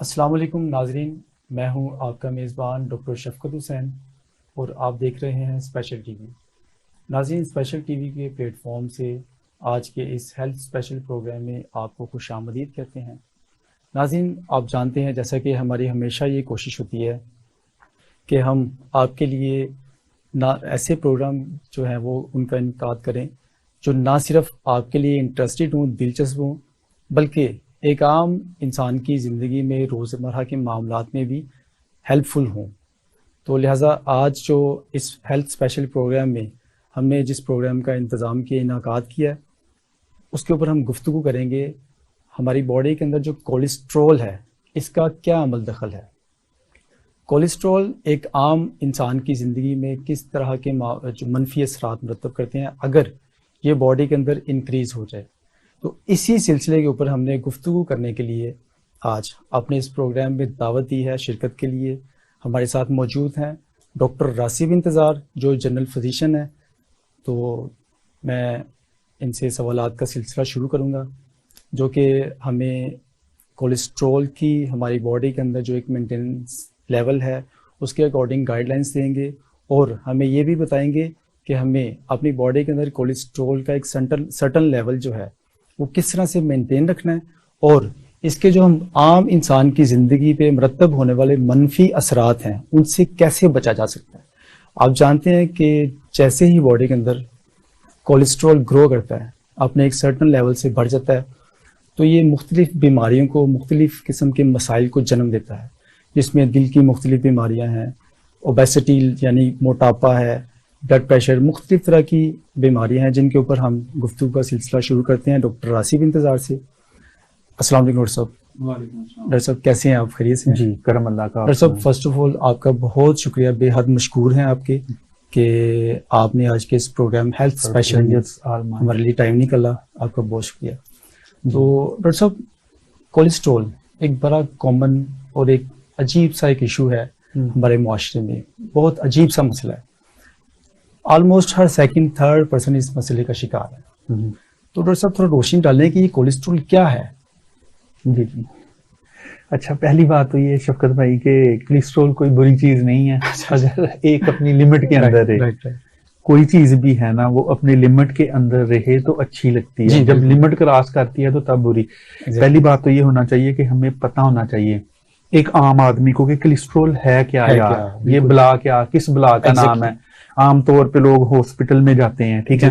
अस्सलाम वालेकुम नाजरीन, मैं हूं आपका मेज़बान डॉक्टर शफकत हुसैन और आप देख रहे हैं स्पेशल टीवी। नाजरीन, स्पेशल टीवी के प्लेटफॉर्म से आज के इस हेल्थ स्पेशल प्रोग्राम में आपको खुशामदीद कहते हैं। नाजरीन, आप जानते हैं जैसा कि हमारी हमेशा ये कोशिश होती है कि हम आपके लिए ना ऐसे प्रोग्राम जो हैं वो उनका इनकाद करें जो ना सिर्फ आपके लिए इंटरेस्टेड हों, दिलचस्प हों, बल्कि एक आम इंसान की ज़िंदगी में रोज़मर्रा के मामलात में भी हेल्पफुल हों। तो लिहाजा आज जो इस हेल्थ स्पेशल प्रोग्राम में हमने जिस प्रोग्राम का इंतज़ाम किया, इनाकाद किया, उसके ऊपर हम गुफ्तगू करेंगे हमारी बॉडी के अंदर जो कोलेस्ट्रॉल है इसका क्या अमल दखल है। कोलेस्ट्रॉल एक आम इंसान की ज़िंदगी में किस तरह के जो मनफी असरात मरतब करते हैं अगर ये बॉडी के अंदर इंक्रीज़ हो जाए। तो इसी सिलसिले के ऊपर हमने गुफ्तगू करने के लिए आज अपने इस प्रोग्राम में दावत दी है। शिरकत के लिए हमारे साथ मौजूद हैं डॉक्टर रासिब इंतज़ार जो जनरल फिजिशियन है। तो मैं इनसे सवालात का सिलसिला शुरू करूँगा जो कि हमें कोलेस्ट्रॉल की हमारी बॉडी के अंदर जो एक मेंटेनेंस लेवल है उसके अकॉर्डिंग गाइडलाइंस देंगे और हमें ये भी बताएंगे कि हमें अपनी बॉडी के अंदर कोलेस्ट्रॉल का एक सर्टन लेवल जो है वो किस तरह से मेंटेन रखना है और इसके जो हम आम इंसान की ज़िंदगी पे मरतब होने वाले मनफी असरात हैं उनसे कैसे बचा जा सकता है। आप जानते हैं कि जैसे ही बॉडी के अंदर कोलेस्ट्रॉल ग्रो करता है, अपने एक सर्टन लेवल से बढ़ जाता है, तो ये मुख्तलिफ बीमारियों को, मुख्तलिफ किस्म के मसाइल को जन्म देता है, जिसमें दिल की मुख्तलिफ बीमारियाँ हैं, ओबेसिटी यानी मोटापा है, ब्लड प्रेशर, मुख्तलिफ तरह की बीमारियां हैं जिनके ऊपर हम गुफ्तगू का सिलसिला शुरू करते हैं डॉक्टर रासिब इंतज़ार से। अस्सलाम वालेकुम डॉक्टर साहब। डॉक्टर साहब कैसे हैं आप? खैरियत से हैं? जी, करम अल्लाह का। डॉक्टर साहब फर्स्ट ऑफ ऑल आपका बहुत शुक्रिया, बेहद मशकूर हैं आपके कि आपने आज के इस प्रोग्राम हेल्थ स्पेशल हमारे लिए टाइम निकाला, आपका बहुत शुक्रिया। तो डॉक्टर साहब कोलेस्ट्रॉल एक बड़ा कॉमन और एक अजीब सा एक इशू है हमारे मुआशरे में, बहुत अजीब सा मसला है। ऑलमोस्ट हर सेकंड थर्ड पर्सन इस मसले का शिकार है। तो डॉक्टर साहब थोड़ा रोशनी डालें कि ये कोलेस्ट्रॉल क्या है। जी जी, अच्छा, पहली बात तो ये शफकत भाई के कोलेस्ट्रॉल कोई बुरी चीज नहीं है अगर एक अपनी लिमिट के अंदर रहे। कोई चीज भी है ना वो अपने लिमिट के अंदर रहे तो अच्छी लगती है, जब लिमिट क्रॉस करती है तो तब बुरी। पहली बात तो ये होना चाहिए कि हमें पता होना चाहिए एक आम आदमी को कि कोलेस्ट्रॉल है क्या यार, ये बला क्या, किस बला का नाम है। आमतौर पे लोग हॉस्पिटल में जाते हैं, ठीक है,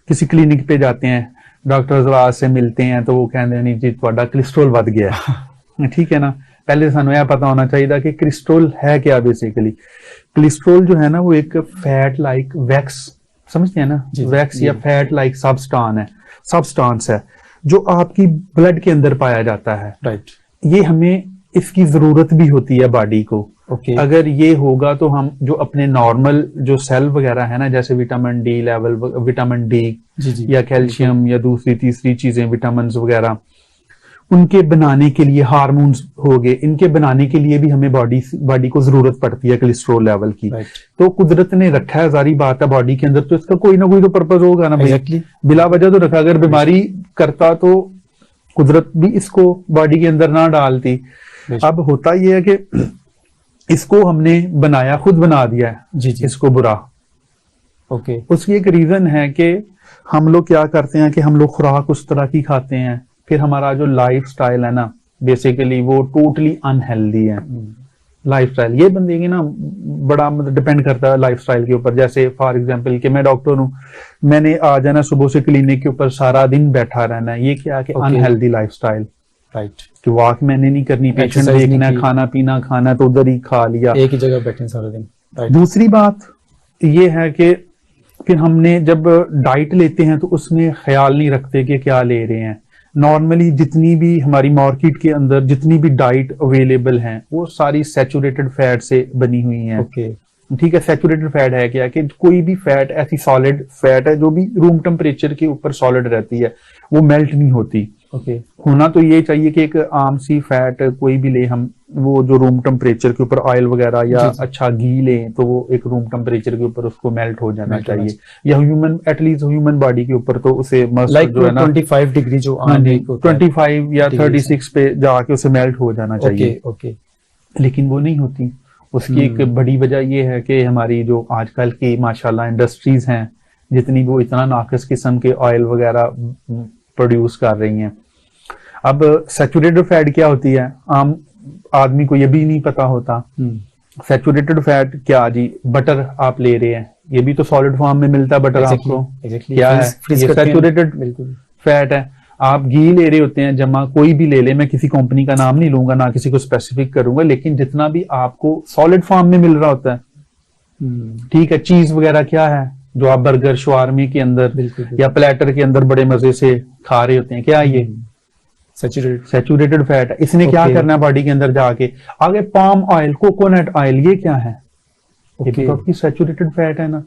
किसी क्लिनिक पे जाते हैं, डॉक्टर से मिलते हैं तो वो कहते हैं नहीं जी ਤੁਹਾਡਾ कोलेस्ट्रॉल बढ़ गया है ठीक है ना। पहले सानू यह पता होना चाहिए कि कोलेस्ट्रॉल है क्या। बेसिकली कोलेस्ट्रॉल जो है ना वो एक फैट लाइक वैक्स, समझते हैं ना, वैक्स या फैट लाइक सब्सटेंस है जो आपकी ब्लड के अंदर पाया जाता है। राइट, ये हमें इसकी जरूरत भी होती है बॉडी को। अगर ये होगा तो हम जो अपने नॉर्मल जो सेल वगैरह है ना, जैसे vitamin D level, vitamin D या कैल्शियम या दूसरी तीसरी चीजें, विटामिन वगैरह, उनके बनाने के लिए हार्मोन्स हो गए, इनके बनाने के लिए भी हमें बॉडी को जरूरत पड़ती है कोलेस्ट्रॉल लेवल की। तो कुदरत ने रखा है, जारी बात है, बॉडी के अंदर, तो इसका कोई ना कोई तो पर्पज होगा ना भाई। बिला वजह तो रखा, अगर बीमारी करता तो कुदरत भी इसको बॉडी के अंदर ना डालती। अब होता यह है कि इसको हमने बनाया, खुद बना दिया है इसको बुरा। उसकी एक रीजन है कि हम लोग क्या करते हैं कि हम लोग खुराक उस तरह की खाते हैं, फिर हमारा जो लाइफ स्टाइल है ना बेसिकली वो टोटली अनहेल्दी है। लाइफ स्टाइल ये बंदे की ना बड़ा मतलब डिपेंड करता है लाइफ स्टाइल के ऊपर। जैसे फॉर एग्जांपल कि मैं डॉक्टर हूँ, मैंने आ जाना सुबह से क्लिनिक के ऊपर, सारा दिन बैठा रहना, ये क्या कि अनहेल्दी लाइफ स्टाइल। राइट, कि वॉक मैंने नहीं करनी, पेशेंट देखना, खाना पीना खाना तो उधर ही खा लिया, एक ही जगह बैठे सारा दिन। दूसरी बात ये है कि फिर हमने जब डाइट लेते हैं तो उसमें ख्याल नहीं रखते कि क्या ले रहे हैं। नॉर्मली जितनी भी हमारी मार्केट के अंदर जितनी भी डाइट अवेलेबल हैं वो सारी सैचुरेटेड फैट से बनी हुई हैं। ठीक है, सैचुरेटेड फैट है क्या कि कोई भी फैट ऐसी सॉलिड फैट है जो भी रूम टेम्परेचर के ऊपर सॉलिड रहती है, वो मेल्ट नहीं होती। होना तो ये चाहिए कि एक आम सी फैट कोई भी ले हम वो जो रूम टेम्परेचर के ऊपर ऑयल वगैरह या अच्छा घी लें तो वो एक रूम टेम्परेचर के ऊपर उसको मेल्ट हो जाना चाहिए, या ह्यूमन एटलीस्ट ह्यूमन बॉडी के ऊपर तो उसे लाइक जो है ना 25 डिग्री जो 25 या 36 पे जाके उसे मेल्ट हो जाना चाहिए। ओके। लेकिन वो नहीं होती। उसकी एक बड़ी वजह ये है कि हमारी जो आजकल की माशाल्लाह इंडस्ट्रीज हैं, जितनी वो इतना नाकिस किस्म के ऑयल वगैरह प्रोड्यूस कर रही हैं। अब सैचुरेटेड फैट क्या होती है, आम आदमी को ये भी नहीं पता होता। सैचुरेटेड फैट क्या जी, बटर आप ले रहे हैं, ये भी तो सॉलिड फॉर्म में मिलता है बटर आपको। क्या है ये सैचुरेटेड फैट है। आप घी ले रहे होते हैं जमा, कोई भी ले ले, मैं किसी कंपनी का नाम नहीं लूंगा, ना किसी को स्पेसिफिक करूंगा, लेकिन जितना भी आपको सॉलिड फॉर्म में मिल रहा होता है, ठीक है। चीज वगैरह क्या है जो आप बर्गर शवारमे के अंदर या प्लेटर के अंदर बड़े मजे से खा रहे होते हैं, क्या ये सैचुरेटेड फैट है। इसने क्या करना है बॉडी के अंदर जाके, आगे पाम ऑयल, कोकोनट ऑयल, ये क्या है, ये तो आपकी सैचुरेटेड फैट है ना।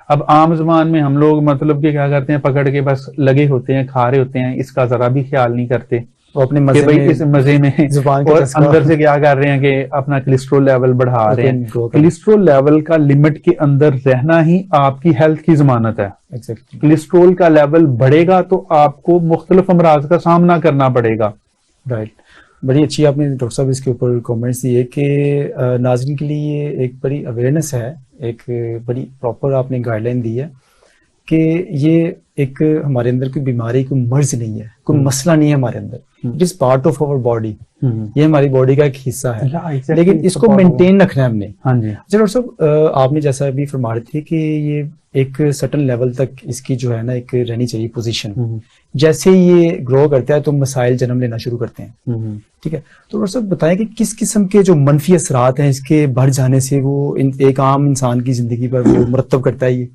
अब आम जबान में हम लोग मतलब कि क्या करते हैं, पकड़ के बस लगे होते हैं, खा रहे होते हैं, इसका जरा भी ख्याल नहीं करते अपने मजे भाई इस मजे में और अंदर से क्या कर रहे हैं कि अपना कोलेस्ट्रॉल लेवल बढ़ा रहे हैं। कोलेस्ट्रॉल लेवल का लिमिट के अंदर रहना ही आपकी हेल्थ की जमानत है। कोलेस्ट्रॉल का लेवल बढ़ेगा तो आपको मुख्तलिफ अमराज का सामना करना पड़ेगा। राइट, बड़ी अच्छी आपने डॉक्टर साहब इसके ऊपर कमेंट्स दिए कि नाज़रीन के लिए एक बड़ी अवेयरनेस है, एक बड़ी प्रॉपर आपने गाइडलाइन दी है कि ये एक हमारे अंदर कोई बीमारी, कोई मर्ज नहीं है, कोई मसला नहीं है हमारे अंदर। It is part of our body, ये हमारी बॉडी का एक हिस्सा है, लेकिन इसको मेंटेन रखना है हमने। हाँ जी। अच्छा डॉक्टर साहब, आपने जैसा अभी फरमा रहे थे कि ये एक सर्टन लेवल तक इसकी जो है ना एक रहनी चाहिए पोजीशन, जैसे ये ग्रो करता है तो मसाइल जन्म लेना शुरू करते हैं। ठीक है, तो डॉक्टर साहब बताएं कि किस किस्म के जो मनफी असरात हैं इसके बढ़ जाने से वो एक आम इंसान की जिंदगी पर वो मुरतब करता है ये।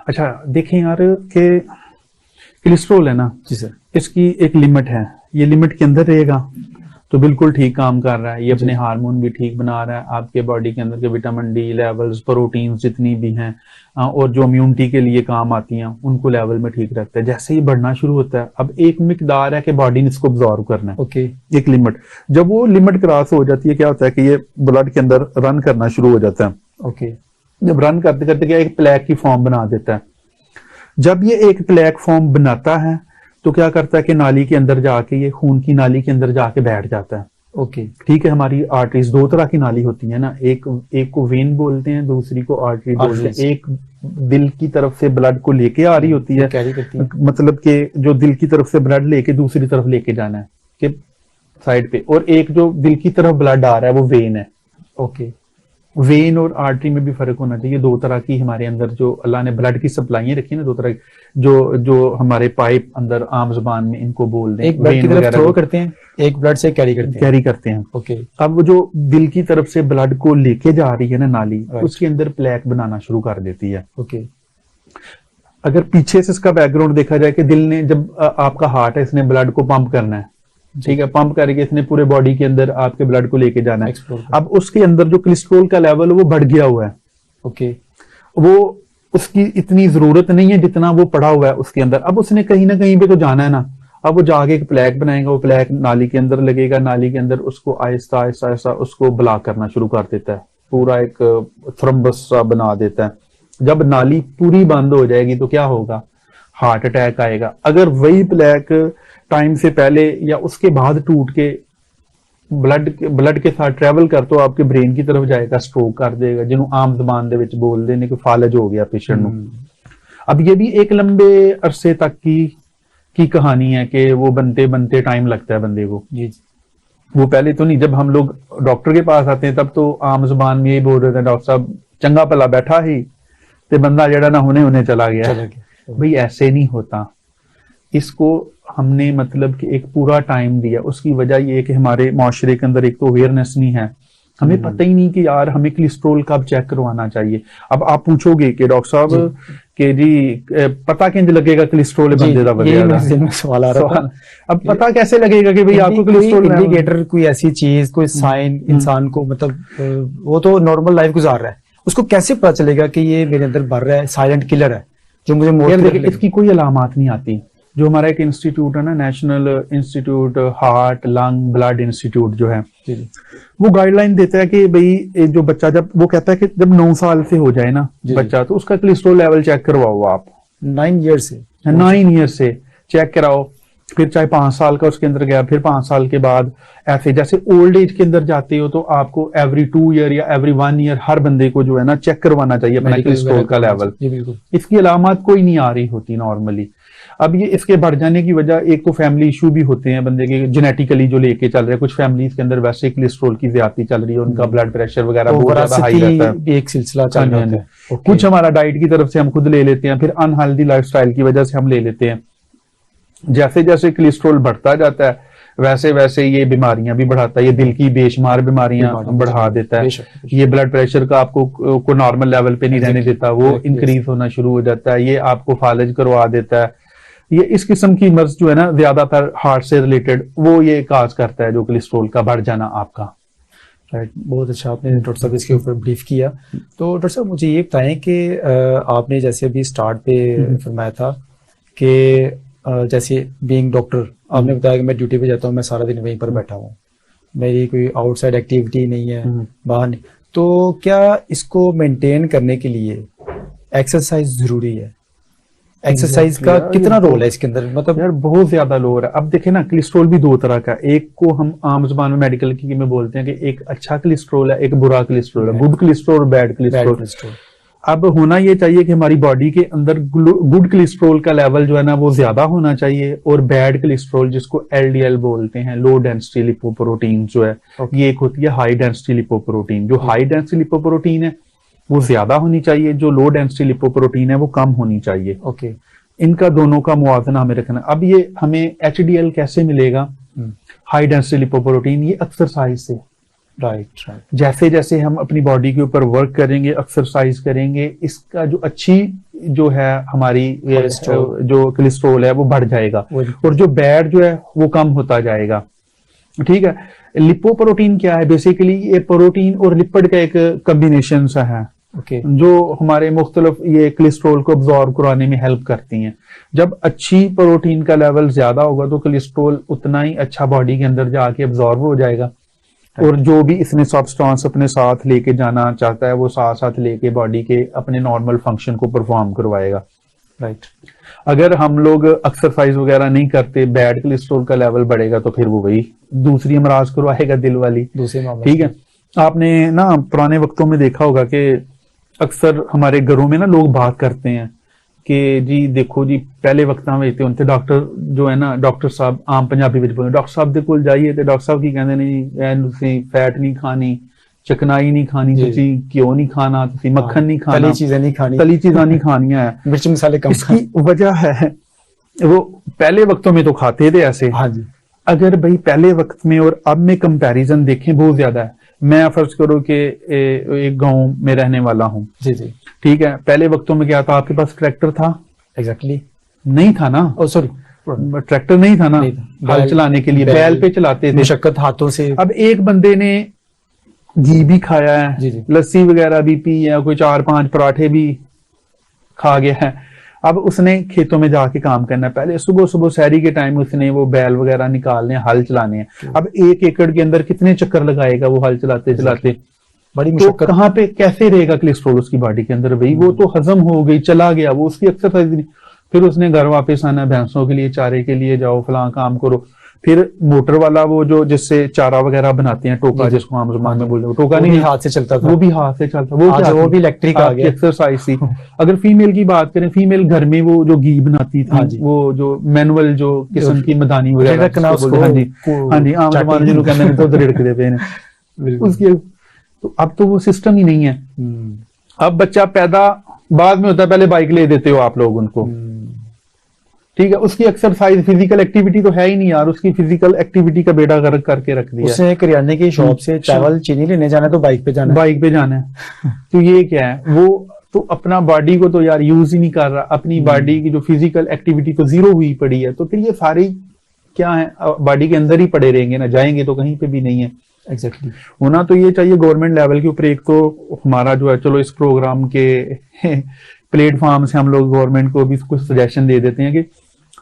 अच्छा देखें यार कि कोलेस्ट्रॉल है ना जी सर, इसकी एक लिमिट है, ये लिमिट के अंदर रहेगा तो बिल्कुल ठीक काम कर रहा है, ये अपने हार्मोन भी ठीक बना रहा है, आपके बॉडी के अंदर के विटामिन डी लेवल्स, प्रोटीन्स जितनी भी हैं और जो इम्यूनिटी के लिए काम आती हैं उनको लेवल में ठीक रखता है। जैसे ही बढ़ना शुरू होता है, अब एक मिकदार है कि बॉडी ने इसको अब्जॉर्व करना है। ओके, एक लिमिट, जब वो लिमिट क्रॉस हो जाती है क्या होता है कि ये ब्लड के अंदर रन करना शुरू हो जाता है। ओके, जब रन करते करते क्या एक प्लेक की फॉर्म बना देता है। जब ये एक प्लेक फॉर्म बनाता है तो क्या करता है कि नाली के अंदर जाके, ये खून की नाली के अंदर जाके बैठ जाता है। ओके, ठीक है। हमारी आर्टरीज दो तरह की नाली होती है ना, एक को वेन बोलते हैं, दूसरी को आर्टरी बोलते हैं। एक दिल की तरफ से ब्लड को लेके आ रही होती है, कैरी करती है, मतलब कि जो दिल की तरफ से ब्लड लेके दूसरी तरफ लेके जाना है कि साइड पे, और एक जो दिल की तरफ ब्लड आ रहा है वो वेन है। ओके, वेन और आर्टरी में भी फर्क होना चाहिए। दो तरह की हमारे अंदर जो अल्लाह ने ब्लड की सप्लाई रखी है ना, दो तरह की, जो हमारे पाइप अंदर आम जुबान में इनको बोल दें, एक ब्लड की तरफ थ्रो करते हैं, एक ब्लड से कैरी करते हैं। ओके, अब वो जो दिल की तरफ से ब्लड को लेके जा रही है ना नाली, उसके अंदर प्लेक बनाना शुरू कर देती है। ओके, अगर पीछे से इसका बैकग्राउंड देखा जाए कि दिल ने, जब आपका हार्ट है, इसने ब्लड को पंप करना है, ठीक है, पंप करके इसने पूरे बॉडी के अंदर आपके ब्लड को लेके जाना है। अब उसके अंदर जो कोलेस्ट्रॉल का लेवल वो बढ़ गया हुआ है। ओके, वो उसकी इतनी जरूरत नहीं है जितना वो पड़ा हुआ है उसके अंदर। अब उसने कहीं ना कहीं पे तो जाना है ना, अब वो जाके एक प्लेक बनाएगा, वो प्लेक नाली के अंदर लगेगा, नाली के अंदर उसको आहिस्ता आहिस्ता आहिस्ता उसको ब्लॉक करना शुरू कर देता है, पूरा एक थ्रोम्बस सा बना देता है। जब नाली पूरी बंद हो जाएगी तो क्या होगा, हार्ट अटैक आएगा। अगर वही प्लेक टाइम से पहले या उसके बाद टूट के ब्लड के साथ ट्रेवल कर तो आपके ब्रेन की तरफ जाएगा, स्ट्रोक कर देगा, जिन्हों आम जबान दे विच बोल देने कि फालज हो गया पेशेंट नूं। अब ये भी एक लंबे अरसे तक की कहानी है कि वो बनते बनते टाइम लगता है बंदे को। जी, वो पहले तो नहीं, जब हम लोग डॉक्टर के पास आते हैं तब तो आम जुबान में यही बोल रहे थे, डॉक्टर साहब चंगा भला बैठा ही ते बंदा जड़ा ना होने चला गया। भाई ऐसे नहीं होता, इसको हमने मतलब कि एक पूरा टाइम दिया। उसकी वजह ये है कि हमारे माशरे के अंदर एक तो अवेयरनेस नहीं है, हमें पता ही नहीं कि यार हमें कोलेस्ट्रॉल कब चेक करवाना चाहिए। अब आप पूछोगे कि डॉक्टर साहब कि जी पता किंज लगेगा कोलेस्ट्रॉल बंदे दा वगैरह, सवाल आ रहा था। अब पता कैसे लगेगा कि भाई आपको कोलेस्ट्रॉल इंडिकेटर, कोई ऐसी चीज, कोई साइन इंसान को, मतलब वो तो नॉर्मल लाइफ गुजार रहा है, उसको कैसे पता चलेगा कि ये मेरे अंदर बढ़ रहा है, साइलेंट किलर है जो मुझे इसकी कोई अलामत नहीं आती। जो हमारा एक इंस्टीट्यूट है ना, national institute heart lung blood institute जो है, वो गाइडलाइन देता है कि भाई जो बच्चा, जब वो कहता है कि जब 9 साल से हो जाए ना बच्चा, तो उसका कोलेस्ट्रॉल लेवल चेक करवाओ आप। 9 ईयर से, 9 ईयर से चेक कराओ, फिर चाहे 5 साल का उसके अंदर गया, फिर 5 साल के बाद, ऐसे जैसे ओल्ड एज के अंदर जाते हो तो आपको एवरी 2 ईयर या एवरी 1 ईयर हर बंदे को जो है ना चेक करवाना चाहिए अपना कोलेस्ट्रॉल का लेवल। इसकी अलामत कोई नहीं आ रही होती नॉर्मली। अब ये इसके बढ़ जाने की वजह, एक तो फैमिली इशू भी होते हैं बंदे के, जेनेटिकली जो लेके चल रहे हैं, कुछ फैमिलीज के अंदर वैसे कोलेस्ट्रॉल की ज्यादती चल रही है, उनका ब्लड प्रेशर वगैरह बहुत ज्यादा हाई रहता है, एक सिलसिला चल रहा है। कुछ हमारा डाइट की तरफ से हम खुद ले लेते हैं, फिर अनहेल्दी लाइफस्टाइल की वजह से हम ले लेते हैं। जैसे जैसे कोलेस्ट्रॉल बढ़ता जाता है वैसे वैसे ये बीमारियां भी बढ़ाता है, ये दिल की बेशुमार बीमारियां बढ़ा देता है, ये ब्लड प्रेशर का आपको को नॉर्मल लेवल पे नहीं रहने देता, वो इंक्रीज होना शुरू हो जाता है, ये आपको फालज करवा देता है। ये इस किस्म की मर्ज जो है ना ज्यादातर हार्ट से रिलेटेड, वो ये काज करता है जो कोलेस्ट्रॉल का बढ़ जाना आपका। राइट, बहुत अच्छा आपने डॉक्टर साहब इसके ऊपर ब्रीफ किया। तो डॉक्टर साहब मुझे ये बताएं कि आपने जैसे अभी स्टार्ट पे फरमाया था कि जैसे बीइंग डॉक्टर आपने बताया कि मैं ड्यूटी पे जाता हूँ, मैं सारा दिन वहीं पर बैठा हूँ, मेरी कोई आउटसाइड एक्टिविटी नहीं है, बाहर नहीं, तो क्या इसको मेंटेन करने के लिए एक्सरसाइज जरूरी है? एक्सरसाइज का कितना रोल है इसके अंदर? मतलब यार बहुत ज्यादा रोल है। अब देखे ना, कोलेस्ट्रॉल भी 2 तरह का, एक को हम आम जुबान में मेडिकल की में बोलते हैं कि एक अच्छा कोलेस्ट्रॉल है, एक बुरा कोलेस्ट्रॉल है, गुड कोलेस्ट्रॉल और बैड कोलेस्ट्रॉल। अब होना ये चाहिए कि हमारी बॉडी के अंदर गुड कोलेस्ट्रॉल का लेवल जो है ना वो ज्यादा होना चाहिए, और बैड कोलेस्ट्रॉल जिसको एलडीएल बोलते हैं, लो डेंसिटी लिपोप्रोटीन जो है, ये एक होती है हाई डेंसिटी लिपोप्रोटीन। जो हाई डेंसिटी लिपोप्रोटीन है वो ज्यादा होनी चाहिए, जो लो डेंसिटी लिपोप्रोटीन है वो कम होनी चाहिए। ओके, इनका दोनों का मुआवजना हमें रखना। अब ये हमें एचडीएल कैसे मिलेगा, हाई डेंसिटी लिपोप्रोटीन? ये एक्सरसाइज से। राइट, जैसे जैसे हम अपनी बॉडी के ऊपर वर्क करेंगे, एक्सरसाइज करेंगे, इसका जो अच्छी जो है हमारी जो कोलेस्ट्रॉल है वो बढ़ जाएगा, और जो बैड जो है वो कम होता जाएगा। ठीक है। लिपोप्रोटीन क्या है? बेसिकली ये प्रोटीन और लिपिड का एक कॉम्बिनेशन सा है, जो हमारे मुख्तलिफ ये कोलेस्ट्रॉल को अब्जॉर्ब कराने में हेल्प करती हैं। जब अच्छी प्रोटीन का लेवल ज्यादा होगा तो कोलेस्ट्रॉल उतना ही अच्छा बॉडी के अंदर जाके अब्जॉर्ब हो जाएगा, और जो भी इसने सब्सटेंस अपने साथ लेके जाना चाहता है वो साथ साथ लेके बॉडी के अपने नॉर्मल फंक्शन को परफॉर्म करवाएगा। राइट। अगर हम लोग एक्सरसाइज वगैरह नहीं करते, बैड कोलेस्ट्रॉल का लेवल बढ़ेगा तो फिर वो वही दूसरी अमराज करवाएगा, दिल वाली दूसरे। ठीक है। आपने ना पुराने वक्तों में देखा होगा कि अक्सर हमारे घरों में ना लोग बात करते हैं कि जी देखो जी पहले वक्त में होते डॉक्टर जो है ना, डॉक्टर साहब आम पंजाबी में बोलते डॉक्टर साहब दे कोल जाइए तो डॉक्टर साहब की कहते नहीं फैट नहीं खानी, चकनाई नहीं खानी, घ्यो नहीं खाना, मक्खन नहीं खाना, तली चीजें नहीं खानी, तली चीजें नहीं खानियां है, मिर्च मसाले कम। इसकी वजह है वो पहले वक्तों में तो खाते थे ऐसे। हाँ जी। अगर भाई पहले वक्त में और अब में कंपैरिजन देखें बहुत ज्यादा है। मैं फर्ज करो कि एक गांव में रहने वाला हूँ। जी जी। ठीक है। पहले वक्तों में क्या था, आपके पास ट्रैक्टर था? एग्जैक्टली नहीं था ना। ओ सॉरी, ट्रैक्टर नहीं था ना, हल चलाने के लिए बैल पे चलाते थे, मुशक्कत हाथों से। अब एक बंदे ने घी भी खाया है, जी जी, लस्सी वगैरह भी पी है, कोई 4-5 पराठे भी खा गया है। अब उसने खेतों में जाके काम करना है। पहले सुबह सुबह सहरी के टाइम उसने वो बैल वगैरह निकालने, हल चलाने हैं। अब 1 एकड़ के अंदर कितने चक्कर लगाएगा वो हल चलाते चलाते? बड़ी तो मुशक्कत। कहाँ पे कैसे रहेगा कोलेस्ट्रॉल उसकी बॉडी के अंदर? भाई वो तो हजम हो गई, चला गया, वो उसकी एक्सरसाइज नहीं। फिर उसने घर वापस आना, भैंसों के लिए चारे के लिए जाओ, फलां काम करो। फिर मोटर वाला वो जो जिससे चारा वगैरह बनाते हैं, टोका जिसको आम जुबान में बोलते हैं, टोका नहीं हाथ से चलता था, वो भी हाथ से चलता, वो भी इलेक्ट्रिक आ गया, एक्सरसाइज थी। अगर फीमेल की बात करें, फीमेल घर में वो जो घी बनाती थी, वो जो मैनुअल जो किस्म की मदानी वगैरह, हाँ जी आम जुबान जिन्होंने कहते हैं तो रिड़कदे पे ने उसकी। तो अब तो वो सिस्टम ही नहीं है। अब बच्चा पैदा बाद में होता है, पहले बाइक ले देते हो आप लोग उनको। ठीक है। उसकी एक्सरसाइज फिजिकल एक्टिविटी तो है ही नहीं यार, उसकी फिजिकल एक्टिविटी का बेड़ा गर्क करके रख दिया। उसने किराने की शॉप से चावल चीनी लेने जाना तो बाइक पे जाना है, बाइक पे जाना है। तो ये क्या है, वो तो अपना बॉडी को तो यार यूज ही नहीं कर रहा, अपनी बॉडी की जो फिजिकल एक्टिविटी तो जीरो हुई पड़ी है। तो फिर ये सारी क्या है, बॉडी के अंदर ही पड़े रहेंगे ना, जाएंगे तो कहीं पे भी नहीं है। एग्जैक्टली। होना तो ये चाहिए गवर्नमेंट लेवल के ऊपर। एक तो हमारा जो है, चलो इस प्रोग्राम के प्लेटफॉर्म से हम लोग गवर्नमेंट को भी कुछ सजेशन दे देते हैं कि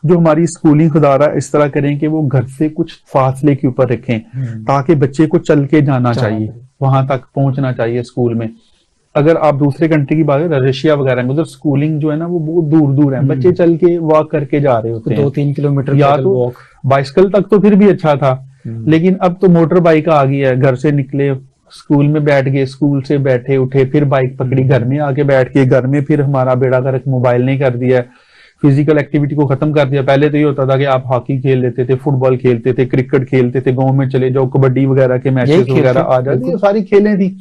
जो हमारी स्कूलिंग खुदारा इस तरह करें कि वो घर से कुछ फासले के ऊपर रखें, ताकि बच्चे को चल के जाना चाहिए, वहां तक पहुंचना चाहिए स्कूल में। अगर आप दूसरे कंट्री की बात करें, रशिया वगैरह में, उधर स्कूलिंग जो है ना वो बहुत दूर दूर है, बच्चे चल के वॉक करके जा रहे होते हैं 2-3 किलोमीटर या तो बाइसिकल तक तो फिर भी अच्छा था, लेकिन अब तो मोटर बाइक आ गई है। घर से निकले, स्कूल में बैठ गए, स्कूल से बैठे उठे, फिर बाइक पकड़ी, घर में आके बैठ के, घर में फिर हमारा बेड़ा गर्क मोबाइल ने कर दिया है, फिजिकल एक्टिविटी को खत्म कर दिया। पहले तो ये होता था कि आप हॉकी खेल लेते थे, फुटबॉल खेलते थे, क्रिकेट खेलते थे, गांव में चले जाओ, कबड्डी वगैरह के मैचेस वगैरह आ जाते, ये सारी खेलें थी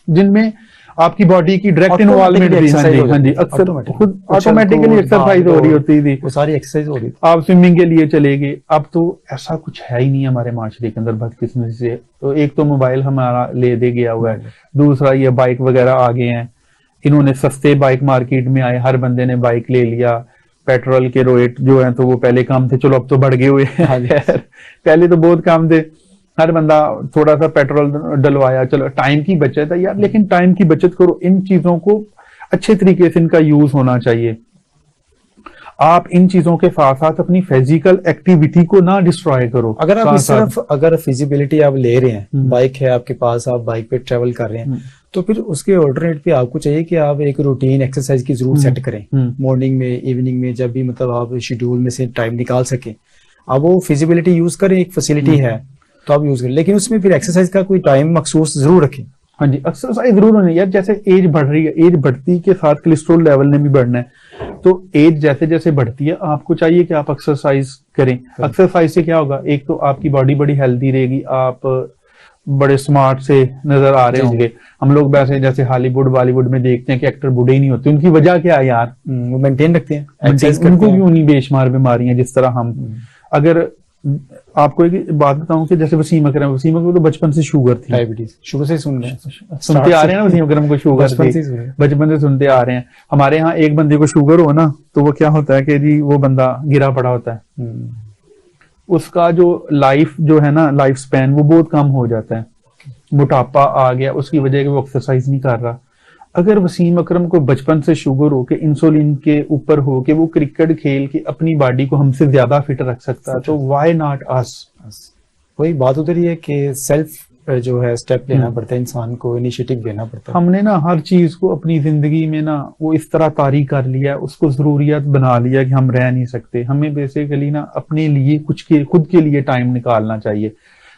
जिनमें आपकी बॉडी की डायरेक्ट इन्वॉल्वमेंट भी, हाँ जी, अक्सर खुद ऑटोमेटिकली एक्सरसाइज हो रही होती थी, वो सारी एक्सरसाइज हो रही थी। आप स्विमिंग के लिए चले गए। अब तो ऐसा कुछ है ही नहीं हमारे माशरे के अंदर, बदकिस्मती से। तो एक तो मोबाइल हमारा ले दे गया हुआ है, दूसरा ये बाइक वगैरह आ गए हैं, इन्होंने सस्ते बाइक मार्केट में आए, हर बंदे ने बाइक ले लिया। पेट्रोल के रेट जो है तो वो पहले कम थे, चलो अब तो बढ़ गए हुए हैं पहले तो बहुत कम थे, हर बंदा थोड़ा सा पेट्रोल डलवाया, चलो टाइम की बचत है यार, लेकिन टाइम की बचत करो, इन चीजों को अच्छे तरीके से इनका यूज होना चाहिए। आप इन चीजों के साथ साथ अपनी फिजिकल एक्टिविटी को ना डिस्ट्रॉय करो। अगर आप सिर्फ अगर फिजिबिलिटी आप ले रहे हैं, बाइक है आपके पास, आप बाइक पे ट्रेवल कर रहे हैं, तो फिर उसके ऑल्टरनेट पे आपको चाहिए कि आप एक रूटीन एक्सरसाइज की जरूर सेट करें, मॉर्निंग में, इवनिंग में, जब भी मतलब आप शेड्यूल में से टाइम निकाल सके, आप वो फिजिबिलिटी यूज करें। एक फैसिलिटी है तो आप यूज करें, लेकिन उसमें फिर एक्सरसाइज का कोई टाइम मखसूस जरूर रखें। हाँ जी, एक्सरसाइज जरूर होनी है। जैसे एज बढ़ रही है, एज बढ़ती के साथ कोलेस्ट्रॉल लेवल ने भी बढ़ना है, तो एज जैसे जैसे बढ़ती है आपको चाहिए कि आप एक्सरसाइज करें। एक्सरसाइज से क्या होगा, एक तो आपकी बॉडी बड़ी हेल्दी रहेगी, आप बड़े स्मार्ट से नजर आ रहे होंगे। हम लोग वैसे जैसे हॉलीवुड बॉलीवुड में देखते हैं कि एक्टर बूढ़े ही नहीं होते, उनकी वजह क्या है यार, वो मेंटेन रखते हैं, उनको क्यों नहीं बेशुमार बीमारियां जिस तरह हम। अगर आपको एक बात बताऊं कि जैसे वसीम अकरम तो बचपन से शुगर थी, डायबिटीज शुरू से सुनते आ रहे हैं ना, वसीम अकरम को शुगर थी, बचपन से सुनते आ रहे हैं। हमारे यहाँ एक बंदे को शुगर हो ना तो वो क्या होता है कि जी वो बंदा गिरा पड़ा होता है, उसका जो लाइफ जो है ना, लाइफ स्पैन वो बहुत कम हो जाता है, मोटापा आ गया उसकी वजह से वो एक्सरसाइज नहीं कर रहा। अगर वसीम अकरम को बचपन से शुगर हो के इंसुलिन के ऊपर हो के वो क्रिकेट खेल के अपनी बॉडी को हमसे ज्यादा फिट रख सकता है, तो व्हाई नॉट अस। वही बात उधर ही है कि सेल्फ जो है स्टेप लेना पड़ता है, इंसान को इनिशिएटिव लेना पड़ता है। हमने ना हर चीज को अपनी जिंदगी में ना वो इस तरह तारीख कर लिया है, उसको जरूरियत बना लिया कि हम रह नहीं सकते। हमें बेसिकली ना अपने लिए खुद के लिए टाइम निकालना चाहिए।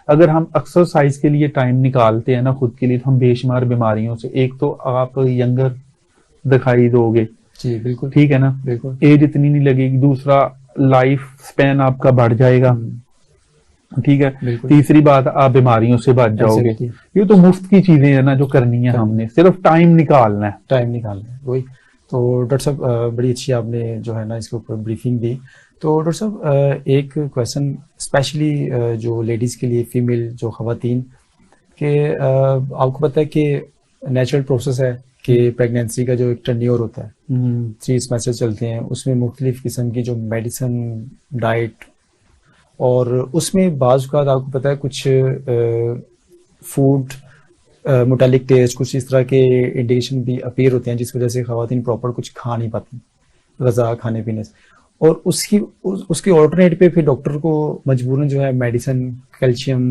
अगर हम एक्सरसाइज के लिए टाइम निकालते हैं ना खुद के लिए, तो हम बेशुमार बीमारियों से, एक तो आप यंगर दिखाई दोगे, जी बिल्कुल ठीक है ना, बिल्कुल एज इतनी नहीं लगेगी, दूसरा लाइफ स्पैन आपका बढ़ जाएगा, ठीक है, तीसरी बात आप बीमारियों से बच जाओगे। ये तो मुफ्त की चीजें है ना जो करनी है, हमने सिर्फ टाइम निकालना है। वही तो डॉक्टर साहब बड़ी अच्छी आपने जो है ना इसके ऊपर ब्रीफिंग दी। तो डॉक्टर साहब एक क्वेश्चन स्पेशली जो लेडीज के लिए, फीमेल जो खवातीन के, आपको पता है कि नेचुरल प्रोसेस है कि प्रेगनेंसी का जो एक टर्न्योर होता है, 3 मैसेज चलते हैं, उसमें मुख्तलिफ किस्म की जो मेडिसिन, डाइट, और उसमें बाज़ औक़ात आपको पता है कुछ फूड मोटेलिक टेस्ट, कुछ इस तरह के इंडिकेशन भी अपीयर होते हैं जिस वजह से खवातीन प्रॉपर कुछ खा नहीं पाती ग़िज़ा खाने पीने से, और उसकी ऑल्टरनेट पे फिर डॉक्टर को मजबूरन जो है मेडिसिन, कैल्शियम,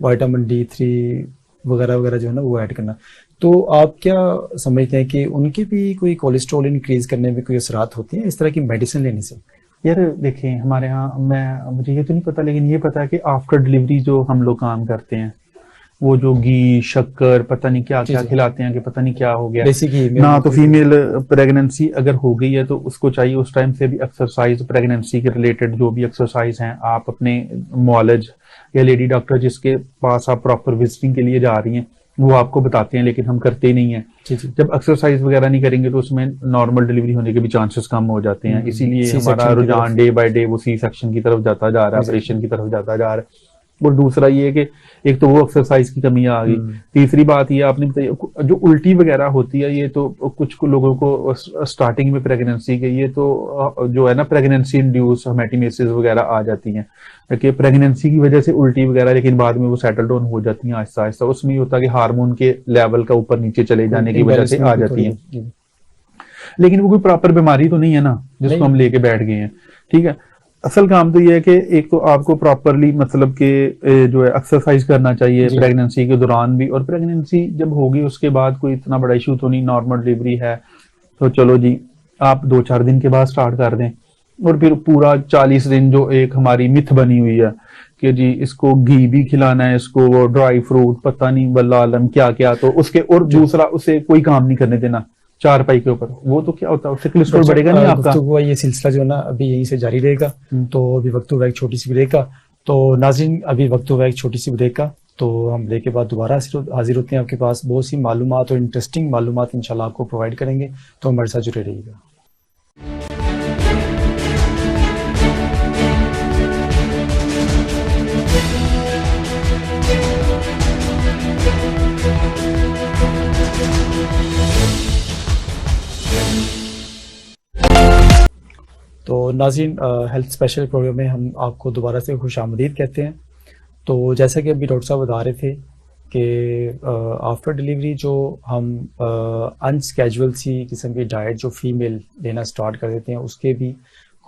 विटामिन D3 वगैरह वगैरह जो है ना वो ऐड करना। तो आप क्या समझते हैं कि उनके भी कोई कोलेस्ट्रॉल इंक्रीज करने में कोई असरात होते हैं इस तरह की मेडिसिन लेने से? यार देखिए, हमारे यहाँ मुझे ये तो नहीं पता, लेकिन ये पता है कि आफ्टर डिलीवरी जो हम लोग काम करते हैं, वो जो घी, शक्कर, पता नहीं क्या क्या खिलाते हैं कि पता नहीं क्या हो गया ना। तो फीमेल प्रेगनेंसी अगर हो गई है तो उसको चाहिए उस टाइम से भी एक्सरसाइज, प्रेगनेंसी के रिलेटेड जो भी एक्सरसाइज हैं, आप अपने मॉलेज या लेडी डॉक्टर जिसके पास आप प्रॉपर विजिटिंग के लिए जा रही हैं वो आपको बताते हैं, लेकिन हम करते ही नहीं है। जब एक्सरसाइज वगैरह नहीं करेंगे तो उसमें नॉर्मल डिलीवरी होने के भी चांसेस कम हो जाते हैं। इसीलिए हमारा रुझान डे बाय डे वो सी सेक्शन की तरफ जाता जा रहा है, ऑपरेशन की तरफ जाता जा रहा है। और दूसरा ये है कि एक तो वो एक्सरसाइज की कमी आ गई, तीसरी बात ये आपने बताई जो उल्टी वगैरह होती है, ये तो कुछ लोगों को स्टार्टिंग में प्रेगनेंसी के, ये तो जो है ना प्रेगनेंसी इंड्यूस हेमेटोमेसिस वगैरह आ जाती हैं कि प्रेगनेंसी की वजह से उल्टी वगैरह, लेकिन बाद में वो सेटल डाउन हो जाती हैं आहिस्ता आहिस्ता। उसमें ये होता है कि हार्मोन के लेवल का ऊपर नीचे चले जाने की वजह से आ जाती है, लेकिन वो कोई प्रॉपर बीमारी तो नहीं है ना जिसको हम लेके बैठ गए हैं, ठीक है। असल काम तो ये है कि एक तो आपको प्रॉपरली मतलब कि जो है एक्सरसाइज करना चाहिए प्रेगनेंसी के दौरान भी, और प्रेगनेंसी जब होगी उसके बाद कोई इतना बड़ा इशू तो नहीं, नॉर्मल डिलीवरी है तो चलो जी आप 2-4 दिन के बाद स्टार्ट कर दें। और फिर पूरा 40 दिन जो एक हमारी मिथ बनी हुई है कि जी इसको घी भी खिलाना है, इसको वो ड्राई फ्रूट पता नहीं वल्लाह आलम क्या क्या, तो उसके और दूसरा उसे कोई काम नहीं करने देना चारपाई के ऊपर, वो तो क्या होता है उससे कोलेस्ट्रॉल बढ़ेगा नहीं आपका। तो ये सिलसिला जो है ना अभी यहीं से जारी रहेगा। तो अभी वक्त हुआ एक छोटी सी ब्रेक का। तो नाज़रीन अभी वक्त हुआ एक छोटी सी ब्रेक का, तो हम ब्रेक के बाद दोबारा हाजिर होते हैं आपके पास बहुत सी मालूमात और इंटरेस्टिंग मालूमात इंशाल्लाह आपको प्रोवाइड करेंगे, तो हमारे साथ जुड़े रहिएगा। तो नाज़रीन हेल्थ स्पेशल प्रोग्राम में हम आपको दोबारा से खुशामदीद कहते हैं। तो जैसा कि अभी डॉक्टर साहब बता रहे थे कि आफ्टर डिलीवरी जो हम अनस्केजुअल सी किस्म की डाइट जो फीमेल लेना स्टार्ट कर देते हैं, उसके भी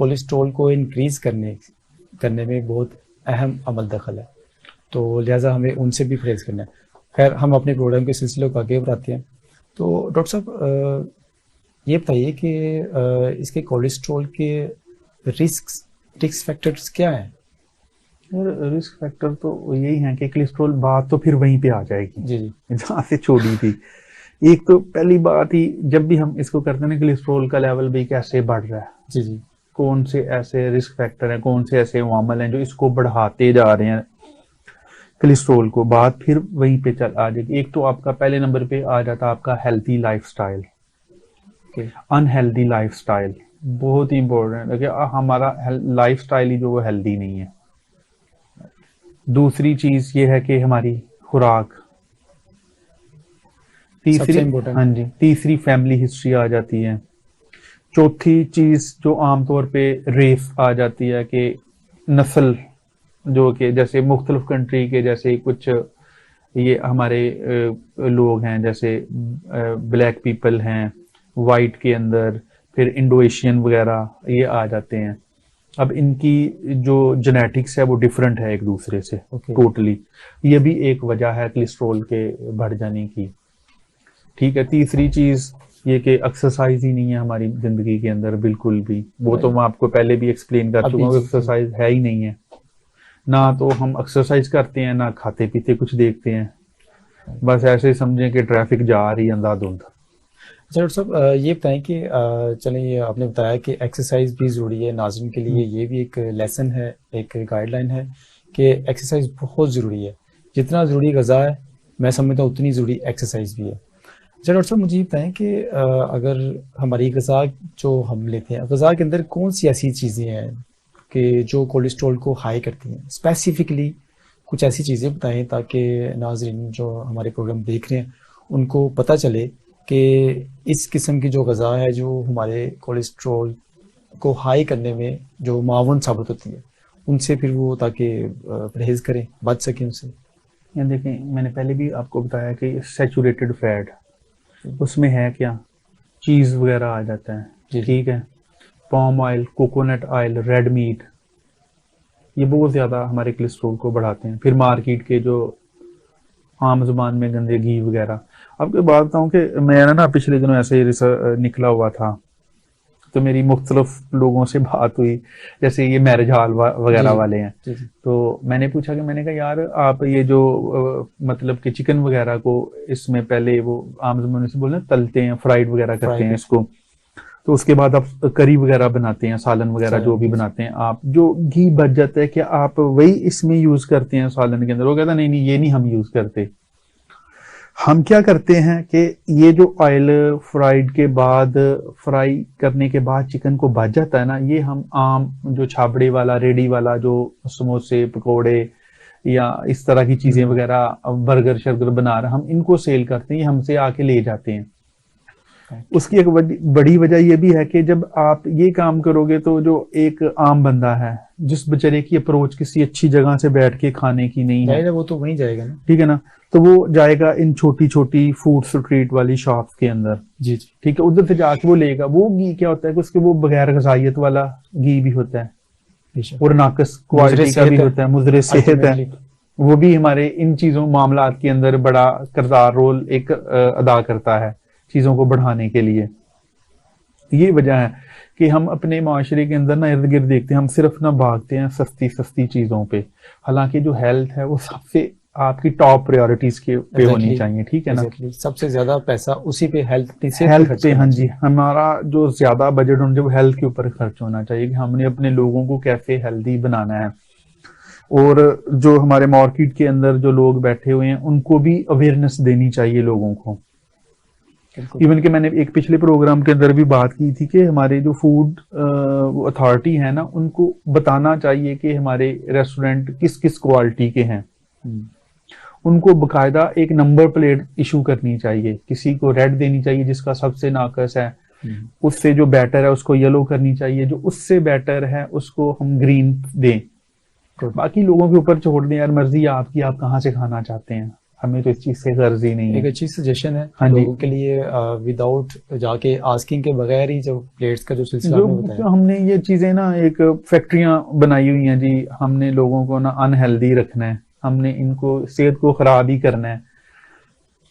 कोलेस्ट्रॉल को इंक्रीज़ करने में बहुत अहम अमल दखल है। तो लिहाजा हमें उनसे भी परहेज़ करना है। खैर हम अपने प्रोग्राम के सिलसिले को आगे बढ़ाते हैं। तो डॉक्टर साहब ये बताइए कि इसके कोलेस्ट्रॉल के रिस्क फैक्टर्स क्या हैं? रिस्क फैक्टर तो यही है कि कोलेस्ट्रॉल, बात तो फिर वहीं पे आ जाएगी जी जहाँ से छोड़ी थी। एक तो पहली बात ही जब भी हम इसको करते हैं ना, कोलेस्ट्रॉल का लेवल भी कैसे बढ़ रहा है, जी कौन से ऐसे रिस्क फैक्टर हैं, कौन से ऐसे अवामल हैं जो इसको बढ़ाते जा रहे हैं कोलेस्ट्रॉल को, बात फिर वहीं पे चल आ जाएगी। एक तो आपका पहले नंबर पे आ जाता है आपका हेल्थी लाइफस्टाइल। अनहेल्दी लाइफस्टाइल बहुत ही इंपॉर्टेंट है कि हमारा लाइफस्टाइल ही जो वो हेल्दी नहीं है। दूसरी चीज ये है कि हमारी खुराक, तीसरी फैमिली हिस्ट्री आ जाती है। चौथी चीज जो आमतौर पे रेस आ जाती है कि नस्ल, जो कि जैसे मुख्तलिफ कंट्री के जैसे कुछ ये हमारे लोग हैं, जैसे ब्लैक पीपल हैं वाइट के अंदर, फिर इंडो एशियन वगैरह ये आ जाते हैं। अब इनकी जो जेनेटिक्स है वो डिफरेंट है एक दूसरे से टोटली। ये भी एक वजह है कोलेस्ट्रॉल के बढ़ जाने की। ठीक है, तीसरी चीज ये कि एक्सरसाइज ही नहीं है हमारी जिंदगी के अंदर बिल्कुल भी, वो तो मैं आपको पहले भी एक्सप्लेन कर चुका हूँ, एक्सरसाइज है ही नहीं है ना, तो हम एक्सरसाइज करते हैं ना खाते पीते कुछ देखते हैं, बस ऐसे समझें कि ट्रैफिक जा रही है अंधाधुंध। अच्छा डॉक्टर साहब ये बताएं कि चलें, ये आपने बताया कि एक्सरसाइज भी ज़रूरी है नाज़रीन के लिए, ये भी एक लेसन है, एक गाइडलाइन है कि एक्सरसाइज बहुत ज़रूरी है। जितना ज़रूरी ग़ज़ा है मैं समझता हूँ उतनी ज़रूरी एक्सरसाइज भी है। अच्छा डॉक्टर साहब मुझे ये बताएं कि अगर हमारी ग़ज़ा जो हम लेते हैं, ग़ज़ा के अंदर कौन सी ऐसी चीज़ें हैं कि जो कोलेस्ट्रॉल को हाई करती हैं? स्पेसिफिकली कुछ ऐसी चीज़ें बताएं ताकि नाज़रीन जो हमारे प्रोग्राम देख रहे हैं उनको पता चले कि इस किस्म की जो ग़ज़ा है जो हमारे कोलेस्ट्रॉल को हाई करने में जो मावन साबित होती है, उनसे फिर वो ताकि परहेज़ करें, बच सकें उनसे। या देखें, मैंने पहले भी आपको बताया कि सैचुरेटेड फैट, उसमें है क्या, चीज़ वगैरह आ जाता है, ठीक है, palm oil, coconut oil, red meat, ये बहुत ज़्यादा हमारे कोलेस्ट्रॉल को बढ़ाते हैं। फिर मार्केट के जो आम जुबान में गंदे घी वगैरह। आपको बात बताऊं कि मैं ना पिछले दिनों ऐसे ही निकला हुआ था, तो मेरी मुख्तलिफ लोगों से बात हुई, जैसे ये मैरिज हॉल वगैरह वाले हैं, तो मैंने पूछा कि मैंने कहा यार आप ये जो मतलब कि चिकन वगैरह को इसमें पहले वो आम जुबान से बोलते हैं तलते हैं, फ्राइड वगैरह करते हैं इसको, तो उसके बाद आप करी वगैरह बनाते हैं, सालन वगैरह जो भी बनाते हैं, आप जो घी बच जाता है क्या आप वही इसमें यूज करते हैं सालन के अंदर? वो कहता नहीं ये नहीं हम यूज करते। हम क्या करते हैं कि ये जो ऑयल फ्राइड के बाद, फ्राई करने के बाद चिकन को बच जाता है ना, ये हम आम जो छाबड़े वाला, रेडी वाला जो समोसे पकोड़े या इस तरह की चीजें वगैरह, बर्गर शर्गर बना रहे, हम इनको सेल करते हैं, ये हमसे आके ले जाते हैं। उसकी एक बड़ी वजह यह भी है कि जब आप ये काम करोगे तो जो एक आम बंदा है, जिस बेचारे की अप्रोच किसी अच्छी जगह से बैठ के खाने की नहीं है, वो तो वहीं जाएगा ना, ठीक है ना, तो वो जाएगा इन छोटी छोटी फूड स्ट्रीट वाली शॉप्स के अंदर, जी ठीक है, उधर से जाके वो लेगा। वो घी क्या होता है कि उसके वो बगैर ग़िज़ाइयत वाला घी भी होता है, और नाकस क्वालिटी का भी होता है, मुजरे सेहत है, वो भी हमारे इन चीजों मामलात के अंदर बड़ा किरदार रोल एक अदा करता है चीजों को बढ़ाने के लिए। ये वजह है कि हम अपने माशरे के अंदर ना इर्द गिर्द देखते हैं, हम सिर्फ ना भागते हैं सस्ती सस्ती चीजों पे, हालांकि जो हेल्थ है वो सबसे आपकी टॉप प्रायोरिटीज के पे होनी चाहिए, ठीक है ना। सबसे ज्यादा पैसा उसी पे हेल्थ पे, हाँ जी, हमारा जो ज्यादा बजट होना चाहिए वो हेल्थ के ऊपर खर्च होना चाहिए कि हमने अपने लोगों को कैसे हेल्दी बनाना है, और जो हमारे मार्केट के अंदर जो लोग बैठे हुए हैं उनको भी अवेयरनेस देनी चाहिए लोगों को। इवन कि मैंने एक पिछले प्रोग्राम के अंदर भी बात की थी कि हमारे जो फूड अथॉरिटी है ना, उनको बताना चाहिए कि हमारे रेस्टोरेंट किस किस क्वालिटी के हैं। उनको बकायदा एक नंबर प्लेट इशू करनी चाहिए, किसी को रेड देनी चाहिए जिसका सबसे नाकस है, उससे जो बेटर है उसको येलो करनी चाहिए, जो उससे बेटर है उसको हम ग्रीन दें। बाकी लोगों के ऊपर छोड़ दें यार, मर्जी आपकी, आप कहाँ से खाना चाहते हैं, हमें तो इस चीज से गर्ज ही नहीं है। एक अच्छी सजेशन है हाँ लोगों के लिए, विदाउट जाके आस्किंग के बगैर ही जो प्लेट्स का जो सिलसिला आपने बताया, हमने ये चीजें ना एक फैक्ट्रियां बनाई हुई हैं जी, हमने लोगों को ना अनहेल्दी रखना है, हमने इनको सेहत को खराब ही करना है,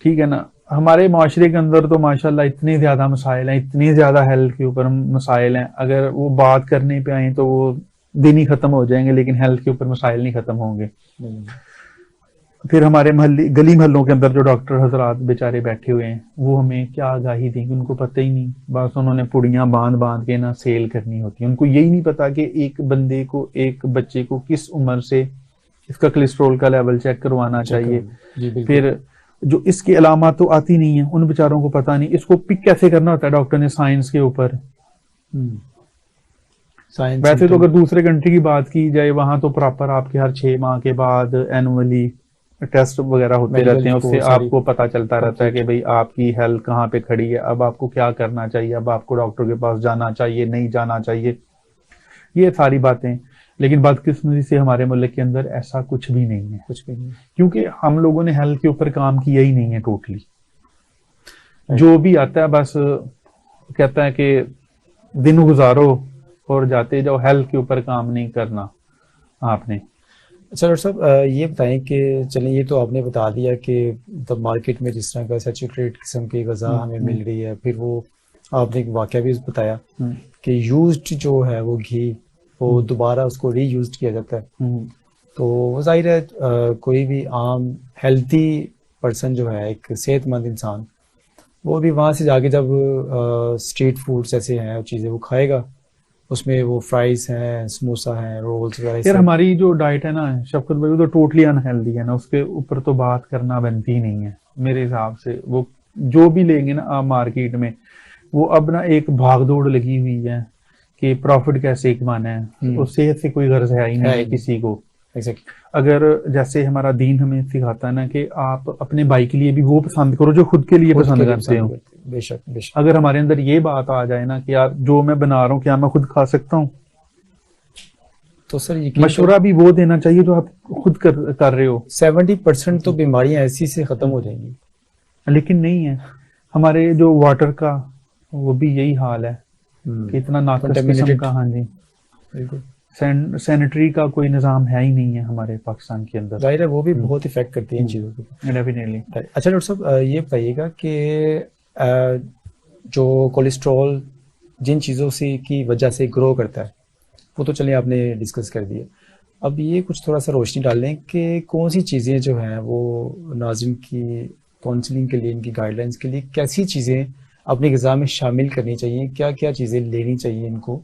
ठीक है ना। हमारे माशरे के अंदर तो माशाल्लाह इतने ज्यादा मसाइल हैं, इतने ज्यादा हेल्थ के ऊपर मसाइल हैं, अगर वो बात करने पे आए तो वो दिन ही खत्म हो जाएंगे, लेकिन हेल्थ के ऊपर मसाइल नहीं खत्म होंगे। फिर हमारे गली महलों के अंदर जो डॉक्टर हजरात बेचारे बैठे हुए हैं, वो हमें क्या आगाही देंगे, उनको पता ही नहीं, बस उन्होंने पुड़ियां बांध बांध के ना सेल करनी होती है। उनको यही नहीं पता कि एक बंदे को, एक बच्चे को किस उम्र से इसका कोलेस्ट्रॉल का लेवल चेक करवाना चाहिए। फिर जो इसकी अलामत तो आती नहीं है, उन बेचारों को पता नहीं इसको पिक कैसे करना होता है डॉक्टर ने साइंस के ऊपर। वैसे तो अगर दूसरे कंट्री की बात की जाए, वहां तो प्रॉपर आपके हर 6 माह के बाद एनुअली टेस्ट वगैरह होते रहते हैं, उससे आपको पता चलता रहता है कि भाई आपकी हेल्थ कहाँ पे खड़ी है, अब आपको क्या करना चाहिए, अब आपको डॉक्टर के पास जाना चाहिए, नहीं जाना चाहिए, ये सारी बातें। लेकिन बदकिस्मती से हमारे मुल्क के अंदर ऐसा कुछ भी नहीं है, कुछ भी नहीं, क्योंकि हम लोगों ने हेल्थ के ऊपर काम किया ही नहीं है टोटली। जो भी आता है बस कहता है कि दिन गुजारो और जाते जाओ, हेल्थ के ऊपर काम नहीं करना आपने। अच्छा डॉक्टर साहब, ये बताएं कि चलिए ये तो आपने बता दिया कि तब मार्केट में जिस तरह का सैचुरेटेड किस्म की ग़िज़ा हमें मिल रही है, फिर वो आपने एक वाक़या भी बताया कि यूज्ड जो है वो घी वो दोबारा उसको रीयूज किया जाता है, तो वो जाहिर है कोई भी आम हेल्थी पर्सन जो है, एक सेहतमंद इंसान, वो भी वहाँ से जाके जब स्ट्रीट फूड्स ऐसे हैं चीज़ें वो खाएगा, उसमें वो फ्राइज हैं, समोसा हैं, रोल्स वगैरह। यार हमारी जो डाइट है ना शफकत भाई, वो तो टोटली अनहेल्दी है ना, उसके ऊपर तो बात करना बनती ही नहीं है मेरे हिसाब से। वो जो भी लेंगे ना आप मार्केट में, वो अब ना एक भागदौड़ लगी हुई है कि प्रॉफिट कैसे कमाना है, और सेहत से कोई गर्ज है ही नहीं है किसी को। अगर जैसे हमारा दीन हमें सिखाता है ना कि आप अपने भाई के लिए भी वो पसंद करो जो खुद के लिए पसंद करते हो। बेशक बेशक। अगर हमारे अंदर ये बात आ जाए ना कि यार जो मैं बना रहा हूँ क्या मैं खुद खा सकता हूँ, तो सर मशवरा भी वो देना चाहिए जो आप खुद कर रहे हो। 70% तो बीमारियां ऐसी से खत्म हो जाएंगी, लेकिन नहीं है। हमारे जो वाटर का वो भी यही हाल है कि इतना नाकस किस्म का, हाँ जी बिल्कुल, सैनिटरी का कोई निज़ाम है ही नहीं है हमारे पाकिस्तान के अंदर। जाहिर है वो भी बहुत इफेक्ट करती है इन चीज़ों को, डेफिनेटली। अच्छा डॉक्टर साहब, ये बताइएगा कि जो कोलेस्ट्रॉल जिन चीज़ों से की वजह से ग्रो करता है, वो तो चलिए आपने डिस्कस कर दिया, अब ये कुछ थोड़ा सा रोशनी डाल लें कि कौन सी चीज़ें जो हैं वो नाज़रीन की काउंसलिंग के लिए, इनकी गाइडलाइंस के लिए कैसी चीज़ें अपनी ग़िज़ा में शामिल करनी चाहिए, क्या क्या चीज़ें लेनी चाहिए इनको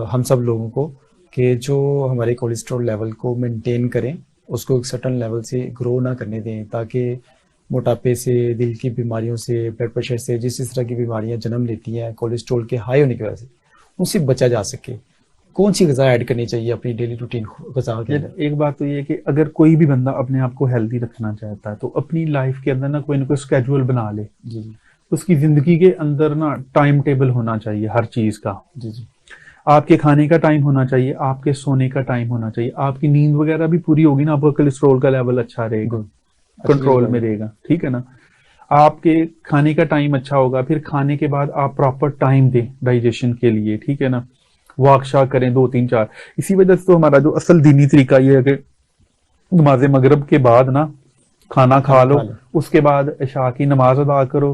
हम सब लोगों को, कि जो हमारे कोलेस्ट्रॉल लेवल को मेंटेन करें, उसको एक सर्टन लेवल से ग्रो ना करने दें, ताकि मोटापे से, दिल की बीमारियों से, ब्लड प्रेशर से, जिस तरह की बीमारियां जन्म लेती हैं कोलेस्ट्रॉल के हाई होने की वजह से, उनसे बचा जा सके। कौन सी ग़िज़ा ऐड करनी चाहिए अपनी डेली रूटीन ग़िज़ा के अंदर? एक बात तो ये है कि अगर कोई भी बंदा अपने आप को हेल्दी रखना चाहता है तो अपनी लाइफ के अंदर ना कोई स्केड्यूल बना ले। जी। उसकी जिंदगी के अंदर ना टाइम टेबल होना चाहिए हर चीज का। जी जी। आपके खाने का टाइम होना चाहिए, आपके सोने का टाइम होना चाहिए, आपकी नींद वगैरह भी पूरी होगी ना, आपका कोलेस्ट्रॉल का लेवल अच्छा रहेगा, कंट्रोल में रहेगा, ठीक है ना। आपके खाने का टाइम अच्छा होगा, फिर खाने के बाद आप प्रॉपर टाइम दें डाइजेशन के लिए, ठीक है ना। वॉक शाक करें 2 3 4। इसी वजह से तो हमारा जो असल दीनी तरीका ये है कि नमाज मगरिब के बाद ना खाना खा लो, उसके बाद इशा की नमाज अदा करो,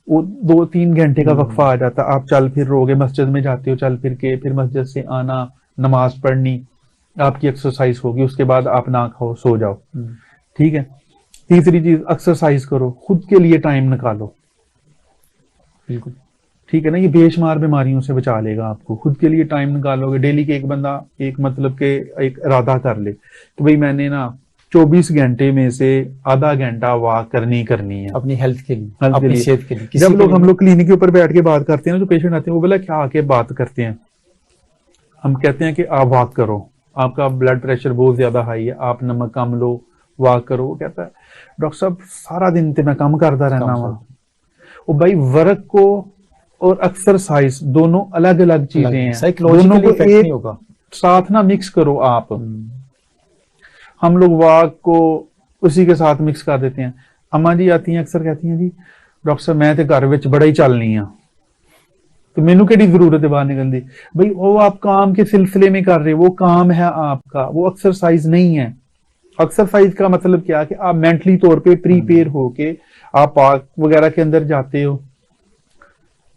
वो 2 3 घंटे का वक्फा आ जाता है। आप चल फिर रहोगे, मस्जिद में जाते हो चल फिर के, फिर मस्जिद से आना, नमाज पढ़नी, आपकी एक्सरसाइज होगी, उसके बाद आप ना खाओ सो जाओ। ठीक है। तीसरी चीज, एक्सरसाइज करो, खुद के लिए टाइम निकालो। बिल्कुल ठीक है ना, ये बेशुमार बीमारियों से बचा लेगा आपको। खुद के लिए टाइम निकालोगे, डेली के एक बंदा एक मतलब के एक इरादा कर ले कि भाई मैंने ना 24 घंटे में से आधा घंटा वॉक करनी है अपनी हेल्थ के लिए, हेल्थ अपनी के लिए। सेहत के लिए। जब लोग हम लोग क्लिनिक के ऊपर बैठ के बात करते हैं ना, जो पेशेंट आते हैं वो बोला क्या आके बात करते हैं, हम कहते हैं कि आप वॉक करो, आपका ब्लड प्रेशर बहुत ज्यादा हाई है, आप नमक कम लो, वॉक करो। वो कहता है डॉक्टर साहब सारा दिन तो मैं कम करता रहना वहां। वो भाई वर्क को और एक्सरसाइज दोनों अलग अलग चीजें हैं, दोनों को एक होगा साथ ना मिक्स करो आप। हम लोग वॉक को उसी के साथ मिक्स कर देते हैं। अम्मा जी आती हैं अक्सर कहती हैं जी डॉक्टर साहब मैं तो घर विच बड़ा ही चलनी आ, तो मैनू केड़ी जरूरत है बाहर निकलने दी। भाई वो आप काम के सिलसिले में कर रहे हो, वो काम है आपका, वो एक्सरसाइज नहीं है। एक्सरसाइज का मतलब क्या है कि आप मेंटली तौर पे प्रीपेयर होके आप पार्क वगैरह के अंदर जाते हो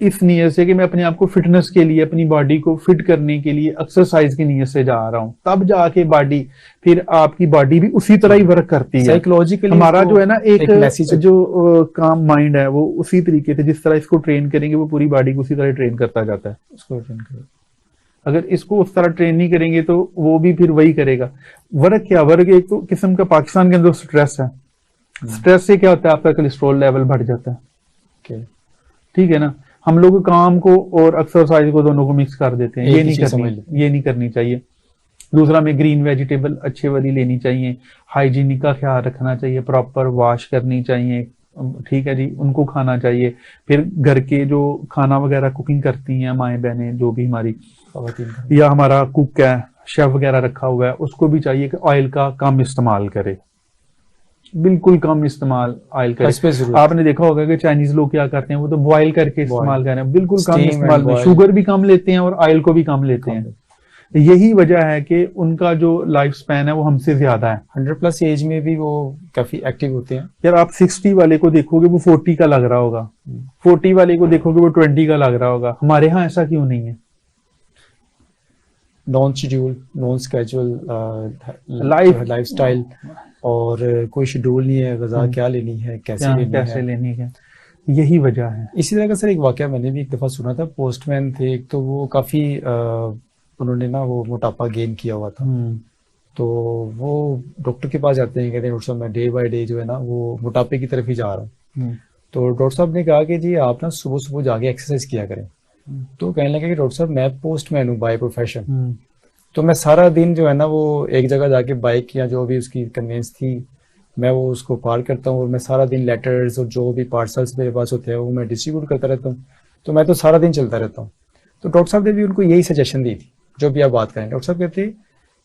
इस नीयत से कि मैं अपने आप को फिटनेस के लिए, अपनी बॉडी को फिट करने के लिए एक्सरसाइज की नीयत से जा रहा हूं, तब जाके बॉडी, फिर आपकी बॉडी भी उसी तरह ही वर्क करती है। साइकोलॉजिकली हमारा जो है ना एक जो काम माइंड है वो उसी तरीके से जिस तरह इसको ट्रेन करेंगे वो पूरी बॉडी को उसी तरह ट्रेन करता जाता है। उसको ट्रेन करें, अगर इसको उस तरह ट्रेन नहीं करेंगे तो वो भी फिर वही करेगा। वर्क क्या, वर्क एक तो किस्म का पाकिस्तान के अंदर स्ट्रेस है। स्ट्रेस से क्या होता है, आपका कोलेस्ट्रॉल लेवल बढ़ जाता है। ठीक है ना, हम लोग काम को और एक्सरसाइज को दोनों को मिक्स कर देते हैं, ये नहीं करनी चाहिए। दूसरा में ग्रीन वेजिटेबल अच्छे वाली लेनी चाहिए, हाइजीनिक का ख्याल रखना चाहिए, प्रॉपर वॉश करनी चाहिए। ठीक है जी, उनको खाना चाहिए। फिर घर के जो खाना वगैरह कुकिंग करती हैं माएँ बहनें जो भी हमारी, या हमारा कुक है, शेफ वगैरह रखा हुआ है, उसको भी चाहिए कि ऑयल का कम इस्तेमाल करे, बिल्कुल कम इस्तेमाल ऑयल करे। आपने देखा होगा कि चाइनीज लोग क्या करते हैं, वो तो बॉयल करके इस्तेमाल कर रहे हैं, बिल्कुल कम इस्तेमाल में, शुगर भी कम लेते हैं और ऑयल को भी कम लेते हैं। यही वजह है कि उनका जो लाइफ स्पैन है वो हमसे ज्यादा है। 100+ एज में भी वो काफी एक्टिव होते हैं। यार आप 60 वाले को देखोगे वो 40 का लग रहा होगा, 40 वाले को देखोगे वो 20 का लग रहा होगा। हमारे यहाँ ऐसा क्यों नहीं है? Non schedule, non schedule lifestyle, और कोई शेड्यूल नहीं है, ग़िज़ा क्या लेनी है, कैसे लेनी है, यही वजह है। इसी तरह का सर एक वाकया मैंने भी एक दफ़ा सुना था। पोस्टमैन थे एक, तो वो काफ़ी उन्होंने ना वो मोटापा गेन किया हुआ था, तो वो डॉक्टर के पास जाते हैं, कहते हैं डॉक्टर साहब मैं डे बाय डे जो है ना वो मोटापे की तरफ ही जा रहा हूँ। तो डॉक्टर साहब ने कहा कि जी आप ना सुबह सुबह जाके एक्सरसाइज किया करें। तो कहने लगे कि डॉक्टर साहब मैं पोस्टमैन हूँ बाय प्रोफेशन, तो मैं सारा दिन जो है ना वो एक जगह जाके बाइक या जो भी उसकी कन्वेंस थी मैं वो उसको पार करता हूँ, और मैं सारा दिन लेटर्स और जो भी पार्सल्स मेरे पास होते हैं वो मैं डिस्ट्रीब्यूट करता रहता हूँ, तो मैं तो सारा दिन चलता रहता हूँ। तो डॉक्टर साहब ने भी उनको यही सजेशन दी थी जो भी आप बात करें। डॉक्टर साहब कहते हैं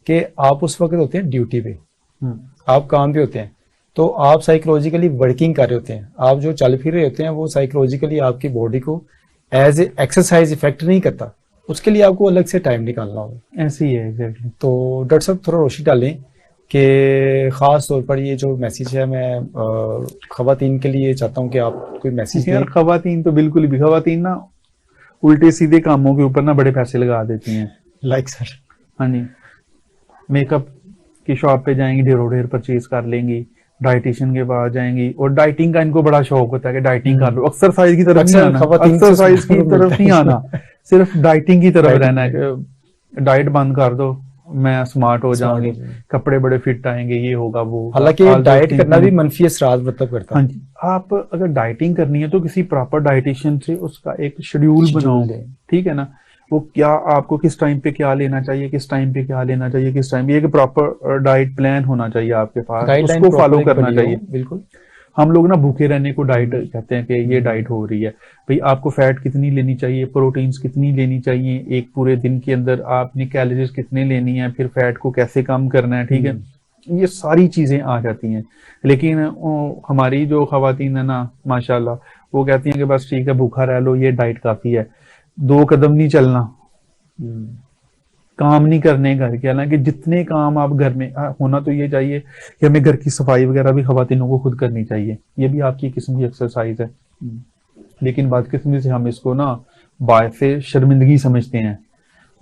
कि आप उस वक्त होते हैं ड्यूटी पे, आप काम पे होते हैं, तो आप साइकोलॉजिकली वर्किंग कर रहे होते हैं, आप जो चल फिर रहे होते हैं वो साइकोलॉजिकली आपकी बॉडी को एज ए एक्सरसाइज इफेक्ट नहीं करता, उसके लिए आपको अलग से टाइम निकालना होगा। ऐसे ही है एग्जैक्टली। तो डॉक्टर साहब थोड़ा रोशनी डालें कि खास तौर पर ये जो मैसेज है मैं खवातीन के लिए चाहता हूँ कि आप कोई मैसेज दें। खवातीन तो बिल्कुल भी, खवातीन ना उल्टे सीधे कामों के ऊपर ना बड़े पैसे लगा देती हैं। लाइक सर, हाँ जी, मेकअप की शॉप पे जाएंगी, ढेर परचेज कर लेंगी, डाइटिशियन के पास जाएंगी, और डाइटिंग का इनको बड़ा शौक होता है कि डाइटिंग कर लो, एक्सरसाइज की तरफ नहीं आना, एक्सरसाइज की तरफ नहीं आना, सिर्फ डाइटिंग की तरफ रहना है। डाइट बंद कर दो, मैं स्मार्ट हो जाऊंगी, कपड़े बड़े फिट आएंगे, ये होगा वो। हालांकि डाइट करना भी मनफी असरात मतलब करता है। हाँ जी, आप अगर डाइटिंग करनी है तो किसी प्रॉपर डाइटिशियन से उसका एक शेड्यूल बनाओ, ठीक है ना, वो क्या आपको किस टाइम पे क्या लेना चाहिए, किस टाइम पे क्या लेना चाहिए, किस टाइम पे, एक प्रॉपर डाइट प्लान होना चाहिए आपके पास, उसको फॉलो करना चाहिए। बिल्कुल। हम लोग ना भूखे रहने को डाइट कहते हैं कि ये डाइट हो रही है। भाई आपको फैट कितनी लेनी चाहिए, प्रोटीन्स कितनी लेनी चाहिए, एक पूरे दिन के अंदर आपने कैलोरीज कितनी लेनी है, फिर फैट को कैसे कम करना है, ठीक है, ये सारी चीजें आ जाती हैं। लेकिन हमारी जो खवातीन है ना माशाल्लाह, वो कहती हैं कि बस ठीक है भूखा रह लो, ये डाइट काफी है, 2 कदम नहीं चलना, काम नहीं करने घर के, हालांकि जितने काम आप घर में होना तो ये चाहिए कि हमें घर की सफाई वगैरह भी खवातीनों को खुद करनी चाहिए, ये भी आपकी किस्म की एक्सरसाइज है। लेकिन बदकिस्मती से हम इसको ना बायस शर्मिंदगी समझते हैं।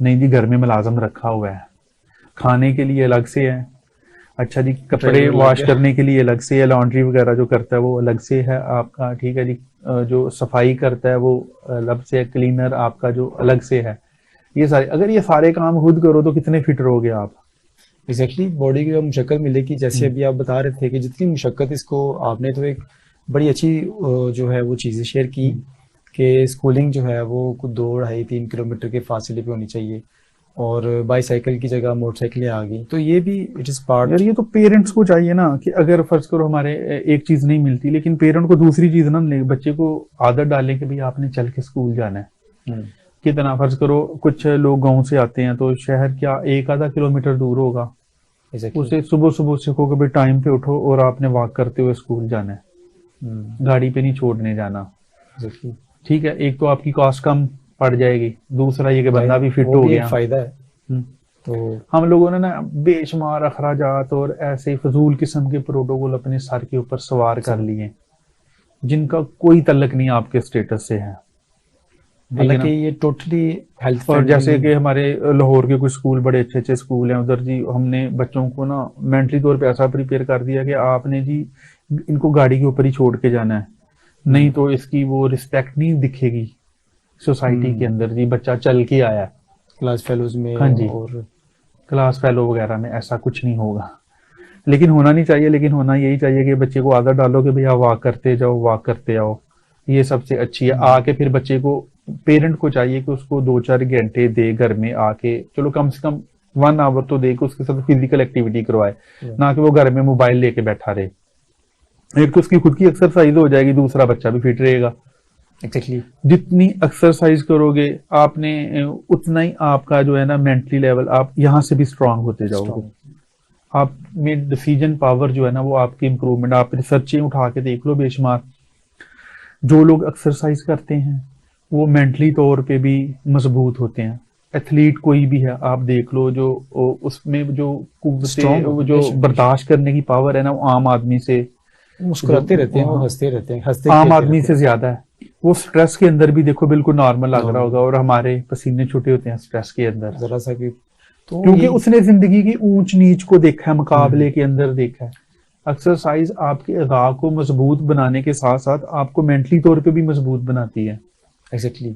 नहीं जी, घर में मुलाजम रखा हुआ है, खाने के लिए अलग से है, अच्छा जी कपड़े वॉश करने के लिए अलग से है, लॉन्ड्री वगैरह जो करता है वो अलग से है आपका, ठीक है जी, जो सफाई करता है वो अलग से है, क्लीनर आपका जो अलग से है। ये सारे, अगर ये सारे काम खुद करो तो कितने फिट रहोगे आप। एग्जैक्टली बॉडी की मुशक्कत मिलेगी। जैसे अभी आप बता रहे थे कि जितनी मुशक्कत, इसको आपने तो एक बड़ी अच्छी जो है वो चीज़ें शेयर की कि स्कूलिंग जो है वो कुछ 2-2.5-3 किलोमीटर के फासले पे होनी चाहिए, और बाईसाइकिल की जगह मोटरसाइकिलें आ गई, तो ये भी इट इज़ पार्ट। यार ये तो पेरेंट्स को चाहिए ना कि अगर फर्ज करो हमारे एक चीज नहीं मिलती, लेकिन पेरेंट को दूसरी चीज ना मिले, बच्चे को आदत डालें कि भाई आपने चल के स्कूल जाना है। कितना, फर्ज करो कुछ लोग गांव से आते हैं तो शहर क्या 1-आधा किलोमीटर दूर होगा, उसे सुबह सुबह सीखो कि भाई टाइम पे उठो और आपने वॉक करते हुए स्कूल जाना है, गाड़ी पे नहीं छोड़ने जाना। ठीक है, एक तो आपकी कॉस्ट कम पड़ जाएगी, दूसरा ये कि बंदा भी फिट हो गया, फायदा है। तो हम लोगों ने ना बेशुमार अखराजात और ऐसे फजूल किस्म के प्रोटोकॉल अपने सर के ऊपर सवार कर लिए जिनका कोई तल्लक नहीं आपके स्टेटस से है। हालांकि ये टोटली हेल्थ, और जैसे कि हमारे लाहौर के कुछ स्कूल बड़े अच्छे अच्छे स्कूल हैं उधर जी, हमने बच्चों को ना मेंटली तौर पे ऐसा प्रिपेयर कर दिया कि आपने जी इनको गाड़ी के ऊपर ही छोड़ के जाना है, नहीं तो इसकी वो रिस्पेक्ट नहीं दिखेगी सोसाइटी के अंदर जी। बच्चा चल के आया क्लास फेलोज में, हाँ जी, और क्लास फेलो वगैरह में ऐसा कुछ नहीं होगा। लेकिन होना नहीं चाहिए, लेकिन होना यही चाहिए कि बच्चे को आदत डालो कि भैया वॉक करते जाओ, वॉक करते आओ, ये सबसे अच्छी है। आके फिर बच्चे को, पेरेंट को चाहिए कि उसको 2-4 घंटे दे घर में आके, चलो कम से कम 1 आवर तो दे, उसके साथ फिजिकल एक्टिविटी करवाए, ना कि वो घर में मोबाइल लेके बैठा रहे। एक तो उसकी खुद की एक्सरसाइज हो जाएगी, दूसरा बच्चा भी फिट रहेगा। एक्जेक्टली जितनी एक्सरसाइज करोगे आपने उतना ही आपका जो है ना मेंटली लेवल, आप यहाँ से भी स्ट्रांग होते जाओगे। आप में डिसीजन पावर जो है ना वो आपकी इंप्रूवमेंट, आप रिसर्चें उठा के देख लो बेशुमार, जो लोग एक्सरसाइज करते हैं वो मेंटली तौर पे भी मजबूत होते हैं। एथलीट कोई भी है आप देख लो, जो उसमें जो कुव्वतें, जो बर्दाश्त करने की पावर है ना, वो आम आदमी से, मुस्कुराते रहते हैं, वो हंसते रहते हैं, आम आदमी से ज्यादा है। वो स्ट्रेस के अंदर भी देखो बिल्कुल नॉर्मल लग रहा होगा, और हमारे पसीने छूटे होते हैं स्ट्रेस के अंदर, जरा सा भी, तो क्योंकि उसने जिंदगी की ऊंच नीच को देखा है, मुकाबले के अंदर देखा है। एक्सरसाइज आपके अगा को मजबूत बनाने के साथ साथ आपको मेंटली तौर पे भी मजबूत बनाती है। एक्जेक्टली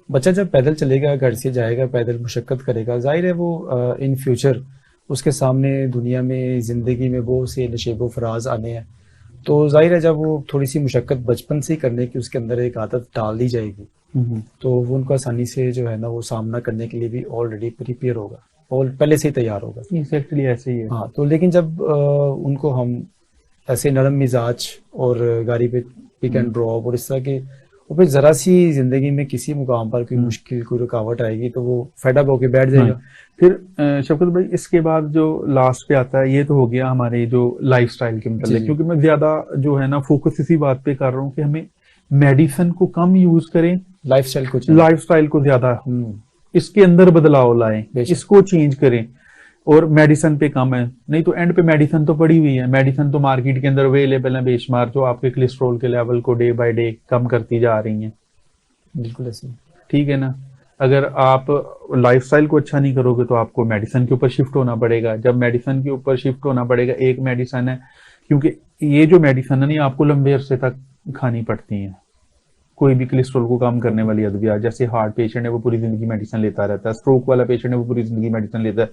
बच्चा जब पैदल चलेगा, घर से जाएगा, पैदल मुशक्कत करेगा, जाहिर है वो इन फ्यूचर उसके सामने दुनिया में, जिंदगी में बहुत से नशेबो फराज आने हैं, तो जाहिर है जब वो थोड़ी सी मुशक्कत बचपन से ही करने की उसके अंदर एक आदत डाल दी जाएगी, तो वो उनको आसानी से जो है ना वो सामना करने के लिए भी ऑलरेडी प्रिपेयर होगा और पहले से ही तैयार होगा। एक्जेक्टली ऐसे ही है। हाँ, तो लेकिन जब उनको हम ऐसे नरम मिजाज और गाड़ी पे पिक एंड ड्रॉप और इस तरह के, और फिर जरा सी जिंदगी में किसी मुकाम पर कोई मुश्किल, कोई रुकावट आएगी तो वो फेड अप होके बैठ जाएगा। फिर शफकत भाई इसके बाद जो लास्ट पे आता है, ये तो हो गया हमारे जो लाइफस्टाइल के मतलब, क्योंकि मैं ज्यादा जो है ना फोकस इसी बात पे कर रहा हूँ कि हमें मेडिसिन को कम यूज करें, लाइफस्टाइल को ज्यादा, इसके अंदर बदलाव लाएं, इसको चेंज करें, और मेडिसिन पे कम है। नहीं तो एंड पे मेडिसिन तो पड़ी हुई है, मेडिसिन तो मार्केट के अंदर अवेलेबल है बेशुमार, जो आपके कोलेस्ट्रॉल के लेवल को डे बाय डे कम करती जा रही हैं। बिल्कुल ऐसे, ठीक है ना। अगर आप लाइफस्टाइल को अच्छा नहीं करोगे तो आपको मेडिसिन के ऊपर शिफ्ट होना पड़ेगा। जब मेडिसिन के ऊपर शिफ्ट होना पड़ेगा, एक मेडिसिन है, क्योंकि ये जो मेडिसिन है नहीं आपको लंबे अरसे तक खानी पड़ती है। कोई भी कोलेस्ट्रॉल को कम करने वाली अद्विया, जैसे हार्ट पेशेंट है वो पूरी जिंदगी मेडिसिन लेता रहता है, स्ट्रोक वाला पेशेंट है वो पूरी जिंदगी मेडिसिन लेता है।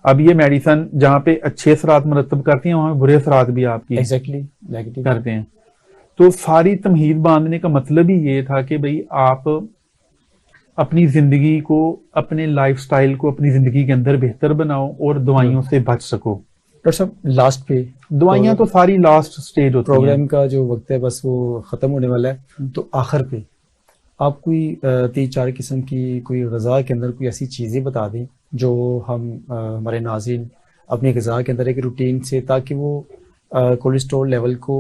अब ये मेडिसिन जहाँ पे अच्छे असरात मरतब करती हैं, वहां बुरे असरात भी आपकी नेगेटिव करते हैं। तो सारी तमहीद बांधने का मतलब ही ये था कि भाई आप अपनी जिंदगी को, अपने लाइफस्टाइल को अपनी जिंदगी के अंदर बेहतर बनाओ और दवाइयों से बच सको। डॉक्टर साहब लास्ट पे, दवाइयां तो सारी लास्ट स्टेज होती है, प्रोग्राम का जो वक्त है बस वो खत्म होने वाला है, तो आखिर पे आप कोई 3-4 किस्म की कोई ग़िज़ा के अंदर कोई ऐसी चीज़ें बता दें जो हम हमारे नाज़रीन अपनी ग़िज़ा के अंदर एक रूटीन से, ताकि वो कोलेस्ट्रॉल लेवल को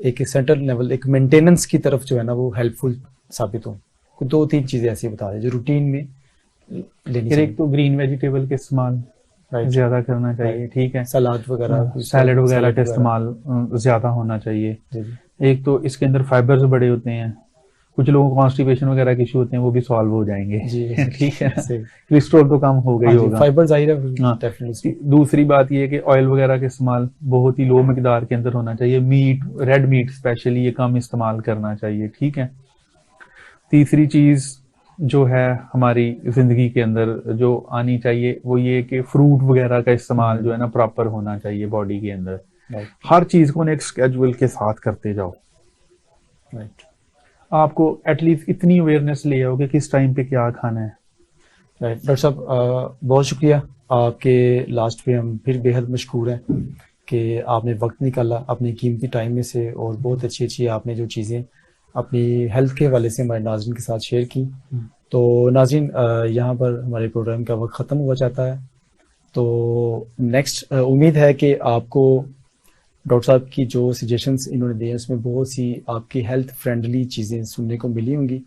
एक सेंट्रल लेवल, एक मेंटेनेंस की तरफ जो है ना वो हेल्पफुल साबित हो। 2-3 चीज़ें ऐसी बता दें जो रूटीन में लेनी फिर चाहिए। एक तो ग्रीन वेजिटेबल के इस्तेमाल राइट, ज्यादा करना चाहिए, ठीक है। सलाद वगैरह, सैलड वगैरह का वगैरह। इस्तेमाल ज्यादा होना चाहिए। जी जी एक तो इसके अंदर फाइबर्स बड़े होते हैं, कुछ लोगों को कॉन्स्टिपेशन वगैरह के इशू होते हैं, वो भी सॉल्व हो जाएंगे। जी ठीक है ना, सही। कोलेस्ट्रॉल तो कम होगा हाँ ही जी, होगा। फाइबर जाहिर है हाँ, डेफिनेटली। दूसरी बात ये है कि ऑयल वगैरह का इस्तेमाल बहुत ही लो मिकदार के अंदर होना चाहिए, मीट, रेड मीट स्पेशली ये कम इस्तेमाल करना चाहिए, ठीक है। तीसरी चीज जो है हमारी जिंदगी के अंदर जो आनी चाहिए वो ये कि फ्रूट वगैरह का इस्तेमाल जो है ना प्रॉपर होना चाहिए बॉडी के अंदर। राइट हर चीज को ना एक स्केड्यूल के साथ करते जाओ। राइट आपको एटलीस्ट इतनी अवेयरनेस ले आओ कि किस टाइम पे क्या खाना है। राइट। डॉक्टर साहब बहुत शुक्रिया, आपके लास्ट पे हम फिर बेहद मशकूर हैं कि आपने वक्त निकाला अपनी कीमती टाइम में से, और बहुत अच्छी अच्छी आपने जो चीज़ें अपनी हेल्थ के हवाले से हमारे नाज़रीन के साथ शेयर की। तो नाज़रीन, यहाँ पर हमारे प्रोग्राम का वक्त ख़त्म हुआ जाता है। तो नेक्स्ट उम्मीद है कि आपको डॉक्टर साहब की जो सजेशंस इन्होंने दिए उसमें बहुत सी आपकी हेल्थ फ्रेंडली चीज़ें सुनने को मिली होंगी,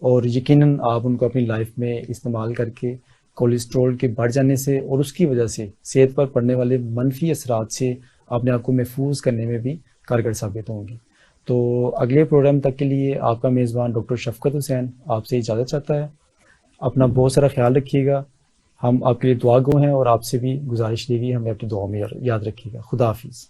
और यकीनन आप उनको अपनी लाइफ में इस्तेमाल करके कोलेस्ट्रॉल के बढ़ जाने से और उसकी वजह से सेहत पर पड़ने वाले मनफी असरात से अपने आप को महफूज करने में भी कारगर साबित होंगी। तो अगले प्रोग्राम तक के लिए आपका मेज़बान डॉक्टर शफकत हुसैन आपसे इजाज़त चाहता है। अपना बहुत सारा ख्याल रखिएगा, हम आपके लिए दुआ गो हैं, और आपसे भी गुजारिश ली गई हमें अपनी दुआ में याद रखिएगा। खुदा हाफिज़।